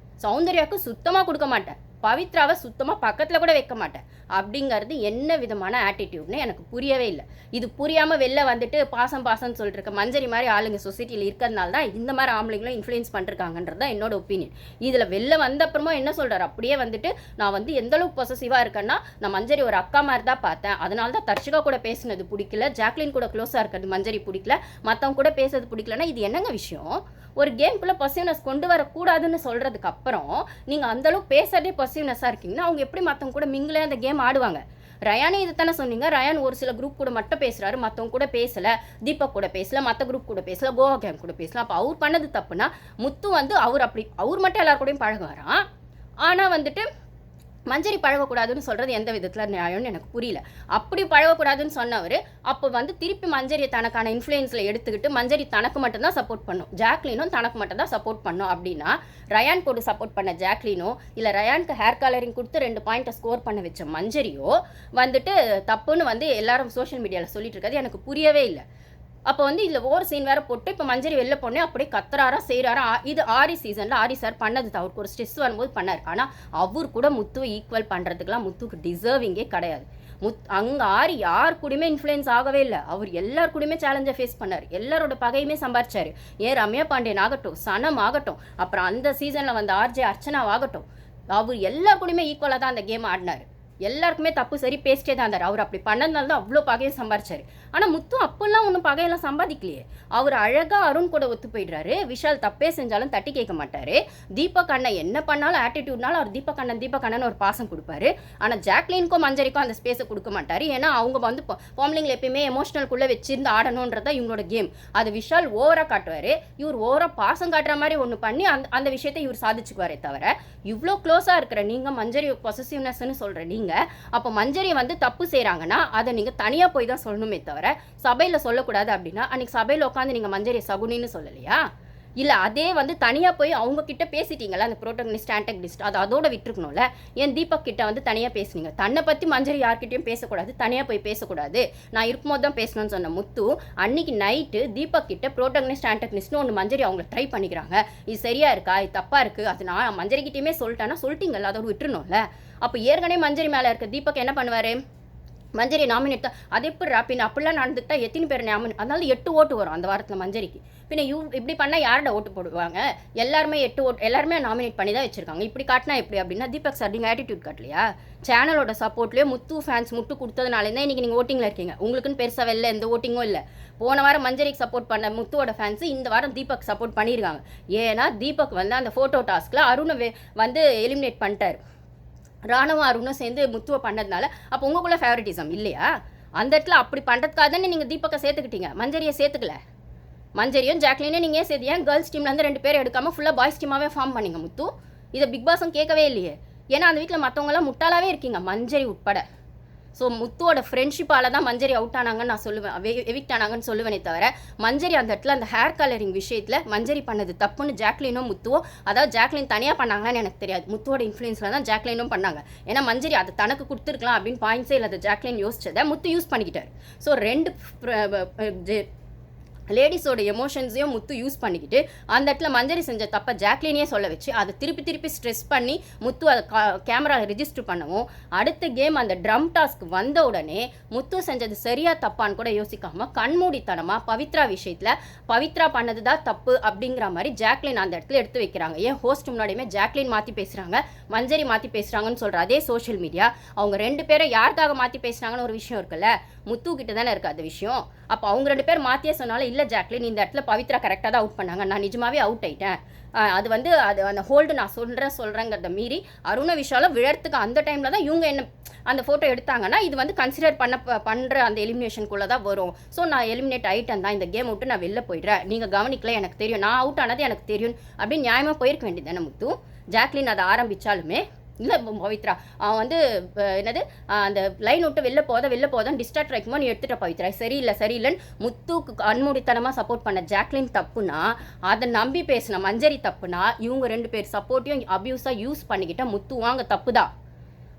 சௌந்தர்யாவுக்கு சுத்தமாக கொடுக்க மாட்டேன், பவித்ராவை சுத்தமாக பக்கத்தில் கூட வைக்க மாட்டேன். அப்படிங்கிறது என்ன விதமான ஆட்டிடியூட்னு எனக்கு புரியவே இல்லை. இது புரியாமல் வெளில வந்துட்டு பாசம்னு சொல்லிட்டு இருக்க மஞ்சரி மாதிரி ஆளுங்க சொசைட்டியில் இருக்கிறதுனால தான் இந்த மாதிரி ஆம்பளைங்களும் இன்ஃப்ளூயன்ஸ் பண்ணிருக்காங்கன்றது தான் என்னோட ஒப்பீனியன். இதில் வெளில வந்த அப்புறமா என்ன சொல்கிறார், அப்படியே வந்துட்டு நான் வந்து எந்தளவுக்கு பொசசிவாக இருக்கேன்னா நான் மஞ்சரி ஒரு அக்கா மாதிரி தான் பார்த்தேன், அதனால தான் தர்ஷிகா கூட பேசினது பிடிக்கல, ஜாக்லின் கூட க்ளோஸாக இருக்கிறது மஞ்சரி பிடிக்கல, மற்றவங்க கூட பேசுறது பிடிக்கலன்னா இது என்னங்க விஷயம்? ஒரு கேம்குள்ளே பொசிவ்னஸ் கொண்டு வரக்கூடாதுன்னு சொல்கிறதுக்கு அப்புறம் நீங்கள் அந்தளவுக்கு பேசுறதே பொசிவ்னஸாக இருக்கீங்கன்னா அவங்க எப்படி மற்றவங்க கூட மிங்கிலே அந்த கேம் ஆடுவாங்க? ரயானே இது தானே சொன்னீங்க. ரயான் ஒரு சில குரூப் கூட மட்டும் பேசுகிறாரு, மற்றவங்க கூட பேசலை, தீபக் கூட பேசலை, மற்ற குரூப் கூட பேசலை, கோவா கேங் கூட பேசலாம். அப்போ அவர் பண்ணது தப்புனா முத்து வந்து அவர் மட்டும் எல்லாரு கூடயும் பழகுவாராம். ஆனால் வந்துட்டு மஞ்சரி பழகக்கூடாதுன்னு சொல்கிறது எந்த விதத்தில் நியாயம்னு எனக்கு புரியல. அப்படி பழகக்கூடாதுன்னு சொன்னவர் அப்போ வந்து திருப்பி மஞ்சரியை தனக்கான இன்ஃப்ளூயன்ஸில் எடுத்துக்கிட்டு மஞ்சரி தனக்கு மட்டும்தான் சப்போர்ட் பண்ணும், ஜாக்லினும் தனக்கு மட்டும் தான் சப்போர்ட் பண்ணும் அப்படின்னா, ரயான் கூட சப்போர்ட் பண்ண ஜாக்லினோ இல்லை ரயானுக்கு ஹேர் கலரிங் கொடுத்து 2 பாயிண்ட்டை ஸ்கோர் பண்ண வச்ச மஞ்சரியோ வந்துட்டு தப்புன்னு வந்து எல்லாரும் சோஷியல் மீடியாவில் சொல்லிட்டு இருக்கிறது எனக்கு புரியவே இல்லை. அப்போ வந்து இதில் ஓவர் சீன் வேறு போட்டு இப்போ மஞ்சரி வெளில போனே அப்படியே கத்துறாரா செய்கிறாரா. இது ஆரி சீசனில் ஆரி சார் பண்ணது தான், அவருக்கு ஒரு ஸ்ட்ரெஸ் வரும்போது பண்ணார். ஆனால் அவர் கூட முத்துவை ஈக்குவல் பண்ணுறதுக்கெலாம் முத்துக்கு டிசர்விங்கே கிடையாது. அங்கே ஆரி யார் கூடயுமே இன்ஃப்ளூயன்ஸ் ஆகவே இல்லை. அவர் எல்லார் கூடயுமே சேலஞ்சை ஃபேஸ் பண்ணார், எல்லாரோட பகையுமே சம்பாரிச்சார். ஏன் ரம்யா பாண்டியன் ஆகட்டும், சனம் ஆகட்டும், அப்புறம் அந்த சீசனில் வந்து ஆர்ஜே அர்ச்சனா ஆகட்டும், அவர் எல்லார் கூடயுமே ஈக்குவலாக தான் அந்த கேம் ஆடினார். எல்லாருக்குமே தப்பு சரி பேசிட்டே தான் இருந்தார். அவர் அப்படி பண்ணதுனால தான் அவ்வளோ பகையை சம்பாரிச்சார். ஆனால் முத்து அப்போல்லாம் ஒன்றும் பகையெல்லாம் சம்பாதிக்கலையே. அவர் அழகாக அருண் கூட ஒத்து போயிடுறாரு. விஷால் தப்பே செஞ்சாலும் தட்டி கேட்க மாட்டார். தீபக் அண்ணன் என்ன பண்ணாலும் ஆட்டிடியூட்னாலும் அவர் தீபக் அண்ணன் ஒரு பாசம் கொடுப்பாரு. ஆனால் ஜாக்லினுக்கும் மஞ்சரிக்கும் அந்த ஸ்பேஸை கொடுக்க மாட்டார். ஏன்னா அவங்க வந்து ஃபார்ம்லிங்கில் எப்பயுமே எமோஷனல்குள்ளே வச்சிருந்து ஆடணுன்றதான் இவங்களோட கேம். அது விஷால் ஓவராக காட்டுவார். இவர் ஓவராக பாசம் காட்டுற மாதிரி ஒன்று பண்ணி அந்த விஷயத்தை இவர் சாதிச்சுக்குவாரே தவிர, இவ்வளோ க்ளோஸாக இருக்கிற நீங்கள் மஞ்சரி பொசசிவ்னஸ்ன்னு சொல்கிற நீங்கள் அப்போ மஞ்சரி வந்து தப்பு செய்கிறாங்கன்னா அதை நீங்கள் தனியாக போய் தான் சொல்லணுமே தவிர சபையில் சொல்லக்கூடாது. அப்படின்னா அன்றைக்கி சபையில் உட்காந்து நீங்கள் மஞ்சரியை சகுனின்னு சொல்லலையா? இல்லை அதே வந்து தனியாக போய் அவங்கக்கிட்ட பேசிட்டீங்களா அந்த ப்ரோட்டகனிஸ்ட் ஆன்டகனிஸ்ட், அது அதோட விட்டுருக்கணும்ல. ஏன் தீபக் கிட்ட வந்து தனியாக பேசுனீங்க? தன்னை பற்றி மஞ்சரி யார்கிட்டையும் பேசக்கூடாது, தனியாக போய் பேசக்கூடாது, நான் இருக்கும்போது தான் பேசணும்னு சொன்ன முத்து அன்னைக்கு நைட்டு தீபக் கிட்ட ப்ரோட்டகனிஸ்ட் ஆன்டகனிஸ்ட்னு ஒன்று மஞ்சரி அவங்கள ட்ரை பண்ணிக்கிறாங்க. இது சரியாக இருக்கா, இது தப்பாக இருக்குது, அது நான் மஞ்சரிக்கிட்டையுமே சொல்லிட்டேன்னா சொல்லிட்டீங்கல்ல, அதோட விட்டுருணும்ல. அப்போ ஏற்கனவே மஞ்சரி மேலே இருக்க தீபக் என்ன பண்ணுவார்? மஞ்சரி நாமினேட் தான். அது எப்படி பின்ன அப்படிலாம் நடந்துக்கிட்டா எத்தனை பேர் நாமினேட்? அதனால 8 ஓட்டு வரும் அந்த வாரத்தில் மஞ்சரிக்கு. பின்ன இப்படி பண்ணால் யாரோட ஓட்டு போடுவாங்க? எல்லாருமே 8 ஓட்டு எல்லாருமே நாமினேட் பண்ணி தான் வச்சுருக்காங்க. இப்படி காட்டினா எப்படி அப்படின்னா தீபக் சார் நீங்கள் ஆட்டிடியூட் காட்டலையா? சேனலோட சப்போர்ட்லேயே முத்து ஃபேன்ஸ் முட்டு கொடுத்ததுனால தான் இன்றைக்கி நீங்கள் ஓட்டிங்கில் இருக்கீங்க. உங்களுக்குன்னு பெருசாக வெளில எந்த ஓட்டிங்கும் இல்லை. போன வாரம் மஞ்சரிக்கு சப்போர்ட் பண்ண முத்துவோட ஃபேன்ஸு இந்த வாரம் தீபக் சப்போர்ட் பண்ணியிருக்காங்க. ஏன்னா தீபக் வந்து அந்த ஃபோட்டோ டாஸ்கில் அருணை வந்து எலிமினேட் பண்ணிட்டார். ராணுவம் அருணும் சேர்ந்து முத்துவை பண்ணதுனால அப்போ உங்களுக்குள்ள ஃபேவரட்டிசம் இல்லையா? அந்த இடத்துல அப்படி பண்ணுறதுக்காக தானே நீங்கள் தீபக்கை சேர்த்துக்கிட்டீங்க, மஞ்சரியை சேர்த்துக்கல. மஞ்சரியும் ஜாக்லினும் நீங்கள் சேர்த்து ஏன் கேர்ள்ஸ் டீம்லேருந்து 2 பேர் எடுக்காமல் ஃபுல்லாக பாய்ஸ் டீமாகவே ஃபார்ம் பண்ணிங்க முத்து? இதை பிக் பாஸும் கேட்கவே இல்லையே. ஏன்னா அந்த வீட்டில் மற்றவங்களாம் முட்டாளாவே இருக்கீங்க, மஞ்சரி உட்பட. ஸோ முத்துவோட ஃப்ரெண்ட்ஷிப்பால் தான் மஞ்சரி அவுட் ஆனாங்கன்னு நான் சொல்லுவேன், எவிக்ட் ஆனாங்கன்னு சொல்லுவேனே தவிர மஞ்சரி அந்த இடத்துல அந்த ஹேர் கலரிங் விஷயத்தில் மஞ்சரி பண்ணது தப்புன்னு ஜாக்லினும் முத்துவோ, அதாவது ஜாக்லின் தனியாக பண்ணாங்களான்னு எனக்கு தெரியாது, முத்துவோட இன்ஃப்ளூயன்ஸில் தான் ஜாக்லினும் பண்ணாங்க. ஏன்னா மஞ்சரி அதை தனக்கு கொடுத்துருக்கலாம் அப்படின்னு பாயிண்ட்ஸே இல்லாத ஜாக்லின் யோசிச்சதை முத்து யூஸ் பண்ணிக்கிட்டார். ஸோ 2 லேடிஸோட எமோஷன்ஸையும் முத்து யூஸ் பண்ணிக்கிட்டு அந்த இடத்துல மஞ்சரி செஞ்ச தப்பை ஜாக்லினே சொல்ல வச்சு அதை திருப்பி ஸ்ட்ரெஸ் பண்ணி முத்து அதை கேமராவில் ரிஜிஸ்டர் பண்ணவும், அடுத்த கேம் அந்த ட்ரம் டாஸ்க் வந்த உடனே முத்து செஞ்சது சரியாக தப்பான்னு கூட யோசிக்காமல் கண்மூடித்தனமாக பவித்ரா விஷயத்தில் பவித்ரா பண்ணது தான் தப்பு அப்படிங்கிற மாதிரி ஜாக்லின் அந்த இடத்துல எடுத்து வைக்கிறாங்க. ஏன் ஹோஸ்ட் முன்னாடியுமே ஜாக்லின் மாற்றி பேசுகிறாங்க, மஞ்சரி மாற்றி பேசுகிறாங்கன்னு சொல்கிற அதே சோஷியல் மீடியா அவங்க 2 பேரை யாருக்காக மாற்றி பேசுகிறாங்கன்னு ஒரு விஷயம் இருக்குல்ல, முத்து கிட்ட தானே இருக்குது அந்த விஷயம். அப்போ அவங்க 2 பேர் மாற்றியே சொன்னாலும் இல்லை ஜாக்லின் இந்த இடத்துல பவித்ரா கரெக்டாக தான் அவுட் பண்ணாங்க, நான் நிஜமாவே அவுட் ஆகிட்டேன், அது வந்து அது அந்த ஹோல்டு நான் சொல்கிறேங்கிறத மீறி அருண விஷாலும் விழறதுக்கு அந்த டைமில் தான் இவங்க என்ன அந்த ஃபோட்டோ எடுத்தாங்கன்னா இது வந்து கன்சிடர் பண்ணுற அந்த எலிமினேஷனுக்குள்ளே தான் வரும். ஸோ நான் எலிமினேட் ஆகிட்டேன் தான், இந்த கேம் விட்டு நான் வெளில போயிடுறேன், நீங்கள் கவனிக்கல எனக்கு தெரியும், நான் அவுட் ஆனது எனக்கு தெரியும் அப்படின்னு நியாயமாக போயிருக்க வேண்டியது தானே முத்து. ஜாக்லின் அதை ஆரம்பித்தாலுமே இல்லை பவித்ரா அவன் வந்து என்னது அந்த லைன் விட்டு வெளில போதான் டிஸ்டார்ட் வைக்குமோ நீ எடுத்துகிட்ட பவித்ரா சரியில்லைன்னு முத்துக்கு அன்மூடித்தனமாக சப்போர்ட் பண்ண ஜாக்லின் தப்புனா, அதை நம்பி பேசின மஞ்சரி தப்புனா, இவங்க 2 பேர் சப்போர்ட்டையும் அப்யூஸாக யூஸ் பண்ணிக்கிட்ட முத்து வாங்க தப்பு தான்.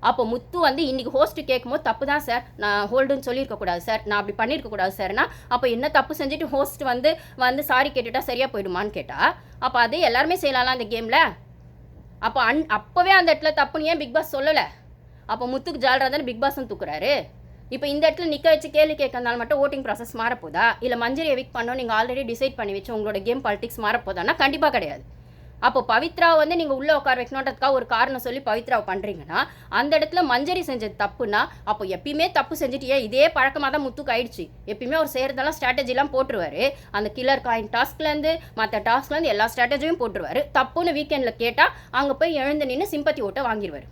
அப்போ முத்து வந்து இன்றைக்கி ஹோஸ்ட்டு கேட்கும்போது தப்பு தான் சார், நான் ஹோல்டுன்னு சொல்லியிருக்கக்கூடாது சார், நான் அப்படி பண்ணியிருக்கக்கூடாது சார்னா, அப்போ என்ன தப்பு செஞ்சுட்டு ஹோஸ்ட் வந்து சாரி கேட்டுட்டா சரியாக போயிடுமான்னு கேட்டால், அப்போ அதே எல்லாருமே செய்யலாம்ல அந்த கேமில். அப்போ அப்போவே அந்த இடத்துல தப்புன்னு ஏன் பிக் பாஸ் சொல்லலை? அப்போ முத்துக்கு ஜாலராக தானே பிக் பாஸும் தூக்குறாரு. இப்போ இந்த இடத்துல நிற்க வச்சு கேள்வி கேட்கறதுனால மட்டும் ஓட்டிங் ப்ராசஸ் மாறப்போதா? இல்லை மஞ்சரி எவிக் பண்ணோம் நீங்கள் ஆல்ரெடி டிசைட் பண்ணி வச்சு உங்களோட கேம் பாலிடிக்ஸ் மாறப்போதான்னா கண்டிப்பாக கிடையாது. அப்போ பவித்ராவை வந்து நீங்கள் உள்ளே உட்கார வைக்கணுன்றதுக்காக ஒரு காரணம் சொல்லி பவித்ராவை பண்ணுறீங்கன்னா அந்த இடத்துல மஞ்சரி செஞ்சது தப்புன்னா, அப்போ எப்பயுமே தப்பு செஞ்சுட்டு ஏன் இதே பழக்கமாக தான் முத்துக்கு ஆயிடுச்சு. எப்பயுமே அவர் செய்கிறதெல்லாம் ஸ்ட்ராட்டஜிலாம் போட்டுருவார், அந்த கில்லர் காயின் டாஸ்க்லேருந்து மற்ற டாஸ்க்லேருந்து எல்லா ஸ்ட்ராட்டஜியும் போட்டுருவார். தப்புன்னு வீக்கெண்டில் கேட்டால் அங்கே போய் எழுந்து நின்று சிம்பத்தி ஓட்டை வாங்கிடுவார்.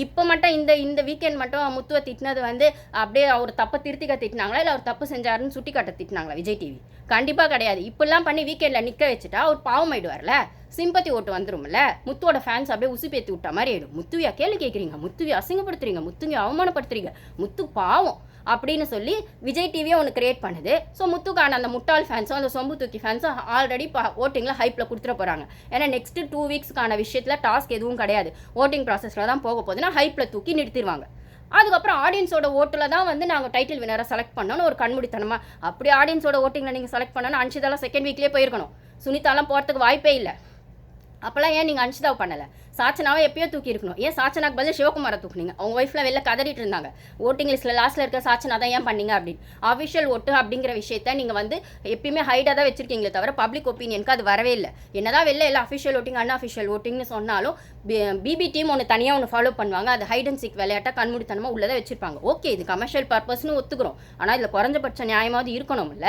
இப்போ மட்டும் இந்த வீக்கெண்ட் மட்டும் முத்துவை திட்டினது வந்து அப்படியே அவர் தப்பை திருத்திக்க திட்டினாங்களா இல்லை அவர் தப்பு செஞ்சாருன்னு சுட்டி காட்ட திட்டினாங்களா விஜய் டிவி? கண்டிப்பாக கிடையாது. இப்படிலாம் பண்ணி வீக்கெண்டில் நிற்க வச்சுட்டா அவர் பாவம் ஆயிடுவார்ல, சிம்பத்தி ஓட்டு வந்துரும்ல. முத்துவோட ஃபேன்ஸ் அப்படியே உசுப்பேற்றி விட்ட மாதிரி ஆயிடும். முத்துவியா கேள்வி கேட்குறீங்க, முத்துவியா அசிங்கப்படுத்துறீங்க, முத்துவியா அவமானப்படுத்துறீங்க, முத்து பாவம் அப்படின்னு சொல்லி விஜய் டிவியே ஒன்று கிரியேட் பண்ணுது. ஸோ முத்துக்கான அந்த முட்டாள் ஃபேன்ஸும் அந்த சொம்பு தூக்கி ஃபேன்ஸும் ஆல்ரெடி ஓட்டிங்கில் ஹைப்பில் கொடுத்துட போகிறாங்க. ஏன்னா நெக்ஸ்ட் 2 வீக்ஸ்க்கான விஷயத்தில் டாஸ்க் எதுவும் கிடையாது, ஓட்டிங் ப்ராசஸில் தான் போக போகுதுன்னா ஹைப்பில் தூக்கி நிறுத்திடுவாங்க. அதுக்கப்புறம் ஆடியன்ஸோட ஓட்டில் தான் வந்து நாங்கள் டைட்டில் வினரை செலக்ட் பண்ணோன்னு ஒரு கண்மூடித்தனமா. அப்படி ஆடியன்ஸோட ஓட்டிங்கில் நீங்கள் செலக்ட் பண்ணோன்னு அன்ஷிதாலாம் செகண்ட் வீக்லேயே போயிருக்கணும். சுனிதாலாம் போகிறதுக்கு வாய்ப்பே இல்லை. அப்போல்லாம் ஏன் நீங்கள் அன்ஷிதாவை பண்ணலை? சாச்சனாவை எப்பயோ தூக்கி இருக்கணும். ஏன் சாச்சனாக்கு பதில் சிவகுமாரை தூக்குனீங்க? அவங்க ஒய்ஃப்லாம் வெளில கதறிட்டு இருந்தாங்க, ஓட்டிங் லிஸ்ட்டில் லாஸ்ட்டில் இருக்க சாச்சனா தான் ஏன் பண்ணீங்க அப்படின்னு. அஃபிஷியல் ஓட்டு அப்படிங்கிற விஷயத்த நீங்கள் வந்து எப்பயுமே ஹைடாக தான் வச்சுருக்கீங்களே தவிர பப்ளிக் ஒப்பீனியனுக்கு அது வரவே இல்லை. என்னதான் வெளில எல்லாம் அஃபிஷியல் ஓட்டிங் அன்அஃபிஷியல் ஓட்டிங்னு சொன்னாலும் பிபி டீம் ஒன்று தனியாக ஒன்று ஃபாலோ பண்ணுவாங்க. அது ஹைட் அண்ட் சீக் விளையாட்டாக கண்மூடித்தனமாக உள்ளதை வச்சுருப்பாங்க. ஓகே, இது கமர்ஷியல் பர்பஸ்னு ஒத்துக்கிறோம். ஆனால் இதில் குறைஞ்சபட்ச நியாயமாவது இருக்கணும்ல.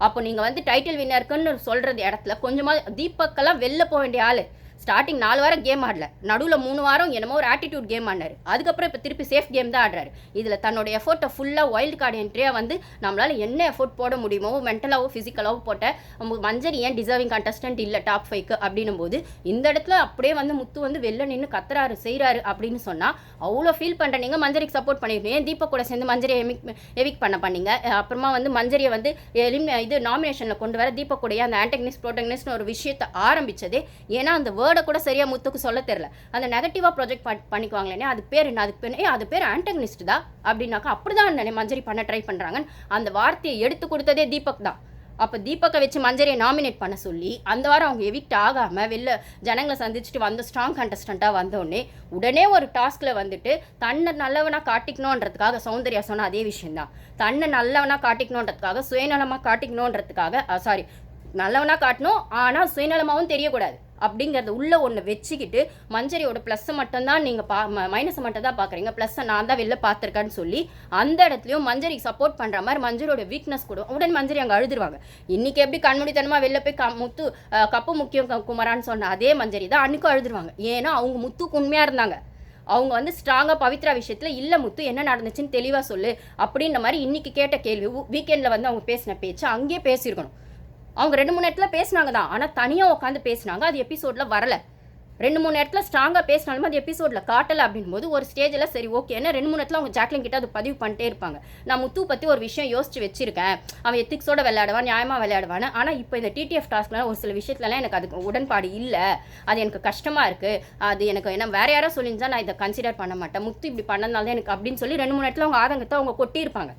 அப்போ நீங்கள் வந்து டைட்டில் வின்னருக்குன்னு சொல்கிறது இடத்துல கொஞ்சமாக தீபக்கெல்லாம் வெளில போக வேண்டிய ஆள். ஸ்டார்டிங் 4 வாரம் கேம் ஆடல, நடுவில் 3 வாரம் என்னமோ ஒரு ஆட்டிடியூட் கேம் ஆடினார். அதுக்கப்புறம் இப்போ திருப்பி சேஃப் கேம் தான் ஆடுறாரு. இதில் தன்னோட எஃபோர்ட்டை ஃபுல்லாக வைல்டு கார்டு என்ட்ரியாக வந்து நம்மளால் என்ன எஃபோர்ட் போட முடியுமோ மென்டலாகவோ ஃபிசிக்கலாகவோ போட்ட மஞ்சரி ஏன் டிசர்விங் கண்டஸ்டன்ட் இல்லை டாப் 5க்கு அப்படின்னும் போது இந்த இடத்துல அப்படியே வந்து முத்து வந்து வெளில நின்று கத்துறாரு செய்கிறாரு அப்படின்னு சொன்னால் அவ்வளோ ஃபீல் பண்ணுற நீங்கள் மஞ்சரிக்கு சப்போர்ட் பண்ணிருக்கீங்க. ஏன் தீபக் கூட சேர்ந்து மஞ்சரியை எவிக் பண்ணீங்க? அப்புறமா வந்து மஞ்சரியை வந்து இது நாமினேஷனில் கொண்டு வர தீபக் கூடயே அந்த ஆன்டகனிஸ்ட் ப்ரோட்டகனிஸ்ட்னு ஒரு விஷயத்தை ஆரம்பித்ததே. ஏன்னா அந்த வேர்டை கூட சரியா முத்துக்கு சொல்ல தெரியல. அந்த நெகட்டிவாக ப்ரொஜெக்ட் பண்ணிக்குவாங்களே, அது பேர் என்ன, அது பேர் ஆன்டகனிஸ்ட் தான் அப்படின்னாக்கா அப்படிதான் மஞ்சரி பண்ண ட்ரை பண்ணுறாங்க. அந்த வார்த்தையை எடுத்து கொடுத்ததே தீபக் தான். அப்போ தீபக்கை வச்சு மஞ்சரியை நாமினேட் பண்ண சொல்லி அந்த வாரம் அவங்க எவிக்ட் ஆகாமல் வெளில ஜனங்களை சந்திச்சுட்டு வந்த ஸ்ட்ராங் கண்டஸ்டண்ட்டாக வந்தோடனே உடனே ஒரு டாஸ்கில் வந்துட்டு தன்னை நல்லவனாக காட்டிக்கணுன்றதுக்காக சௌந்தர்யா சொன்ன அதே விஷயந்தான். தன்னை நல்லவனாக காட்டிக்கணுன்றதுக்காக சுயநலமாக காட்டிக்கணுன்றதுக்காக நல்லவனாக காட்டணும், ஆனால் சுயநலமாகவும் தெரியக்கூடாது அப்படிங்கிறத உள்ள ஒன்று வச்சுக்கிட்டு மஞ்சரியோட ப்ளஸ்ஸை மட்டும்தான் நீங்கள் மைனஸை மட்டும் தான் பார்க்குறீங்க, ப்ளஸ்ஸை நான் தான் வெளில பார்த்துருக்கேன்னு சொல்லி அந்த இடத்துலையும் மஞ்சரிக்கு சப்போர்ட் பண்ணுற மாதிரி மஞ்சரியோட வீக்னஸ் கூட உடனே மஞ்சரி அங்கே அழுதுருவாங்க. இன்றைக்கி எப்படி கண்மூடித்தனமாக வெளில போய் முத்து கப்பு முக்கியம் குமரான்னு சொன்ன அதே மஞ்சரி தான் அன்றைக்கும் அழுதுருவாங்க. ஏன்னா அவங்க முத்துக்கு உண்மையாக இருந்தாங்க. அவங்க வந்து ஸ்ட்ராங்காக பவித்ரா விஷயத்தில் இல்லை முத்து என்ன நடந்துச்சுன்னு தெளிவாக சொல்லு அப்படின்ற மாதிரி இன்றைக்கி கேட்ட கேள்வி வீக்கெண்டில் வந்து அவங்க பேசின பேச்சு அங்கேயே பேசியிருக்கணும். அவங்க 2-3 இடத்துல பேசினாங்க தான், ஆனால் தனியாக உட்காந்து பேசினாங்க, அது எபிசோடில் வரலை. 2-3 இடத்துல ஸ்ட்ராங்காக பேசினாலுமே அது எபிசோடில் காட்டலை. அப்படின் போது ஒரு ஸ்டேஜில் சரி ஓகே, ஏன்னா 2-3 இடத்துல அவங்க ஜாக்லின் கிட்ட அது பதிவு பண்ணிட்டே இருப்பாங்க. நான் முத்து பற்றி ஒரு விஷயம் யோசிச்சு வச்சிருக்கேன், அவன் எத்திக்ஸோட விளையாடுவான், நியாயமாக விளையாடுவான்னு. ஆனால் இப்போ இந்த டிடிஎஃப் டாஸ்க்லாம் ஒரு சில விஷயத்துலலாம் எனக்கு அதுக்கு உடன்பாடு இல்லை, அது எனக்கு கஷ்டமாக இருக்குது, அது எனக்கு என்ன வேறு யாராவது சொல்லியிருந்தா நான் இதை கன்சிடர் பண்ண மாட்டேன், முத்து இப்படி பண்ணனால தான் எனக்கு அப்படின்னு சொல்லி 2-3 இடத்துல அவங்க ஆதங்கத்தை அவங்க கொட்டியிருப்பாங்க.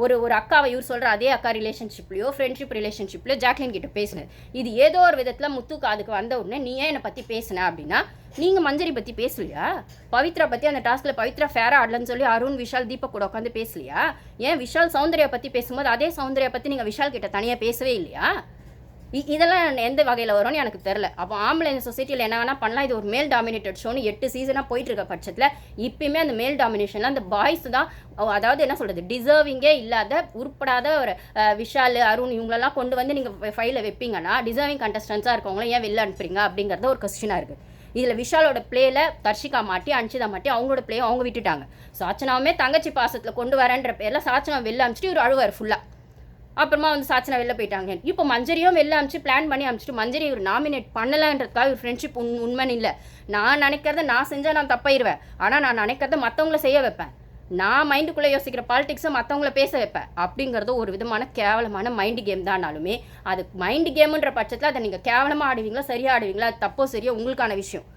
ஒரு அக்காவை இவர் சொல்கிற அதே அக்கா ரிலேஷன்ஷிப்லையோ ஃப்ரெண்ட்ஷிப் ரிலேஷன்ஷிப்லையோ ஜாக்லின் கிட்ட பேசினது. இது ஏதோ ஒரு விதத்தில் முத்துக்கு அதுக்கு வந்த உடனே நீ ஏன் என்னை பற்றி பேசின அப்படின்னா, நீங்கள் மஞ்சரி பற்றி பேசலையா? பவித்ரா பற்றி அந்த டாஸ்கில் பவித்ரா ஃபேராக ஆடலன்னு சொல்லி அருண் விஷால் தீபக் கூட உட்காந்து பேசலையா? ஏன் விஷால் சௌந்தர்யா பற்றி பேசும்போது அதே சௌந்தர்யா பற்றி நீங்கள் விஷால் கிட்ட தனியாக பேசவே இல்லையா? இதெல்லாம் எந்த வகையில் வரும்னு எனக்கு தெரில. அப்போ ஆம்பளை இந்த சொசைட்டியில் என்ன வேணால் பண்ணலாம், இது ஒரு மேல் டாமினேட்டட் ஷோன்னு 8 சீசனாக போயிட்டு இருக்க பட்சத்தில் இப்பயுமே அந்த மேல் டாமினேஷனில் அந்த பாய்ஸ் தான், அதாவது என்ன சொல்கிறது, டிசர்விங்கே இல்லாத உருப்படாத ஒரு விஷால் அருண் இவங்களெல்லாம் கொண்டு வந்து நீங்கள் ஃபைலை வைப்பீங்கன்னா டிசர்விங் கண்டஸ்டன்ஸாக இருக்கவங்கள ஏன் வெளில அனுப்புறீங்க அப்படிங்கிறத ஒரு கொஸ்டினாக இருக்குது. இதில் விஷாலோட பிளேயில் தர்ஷிகா மாட்டி அன்ஷிதா மாட்டி அவங்களோட பிளேயை அவங்க விட்டுட்டாங்க. சாச்சனாவுமே தங்கச்சி பாசத்தில் கொண்டு வரேன்ற பேரில் சாச்சனா வெளில அனுப்பிச்சிட்டு இவர் அழுவார் ஃபுல்லாக. அப்புறமா வந்து சாச்சனா வெளில போயிட்டாங்க. இப்போ மஞ்சரியும் வெளில அனுப்பிச்சு பிளான் பண்ணி அனுப்பிச்சிட்டு மஞ்சரி இவர் நாமினேட் பண்ணலான்றதுக்காக ஒரு ஃப்ரெண்ட்ஷிப் உண்மைன்னு இல்லை. நான் நினைக்கிறத நான் செஞ்சால் நான் தப்பாயிருவேன், ஆனால் நான் நினைக்கிறத மற்றவங்கள செய்ய வைப்பேன். நான் மைண்டுக்குள்ளே யோசிக்கிற பாலிடிக்ஸை மற்றவங்கள பேச வைப்பேன் அப்படிங்கிறது ஒரு விதமான கேவலமான மைண்டு கேம் தானாலுமே அது மைண்டு கேமுன்ற பட்சத்தில் அதை நீங்கள் கேவலமாக ஆடுவீங்களா சரியாக ஆடுவீங்களா, அது தப்போ சரியா உங்களுக்கான விஷயம்.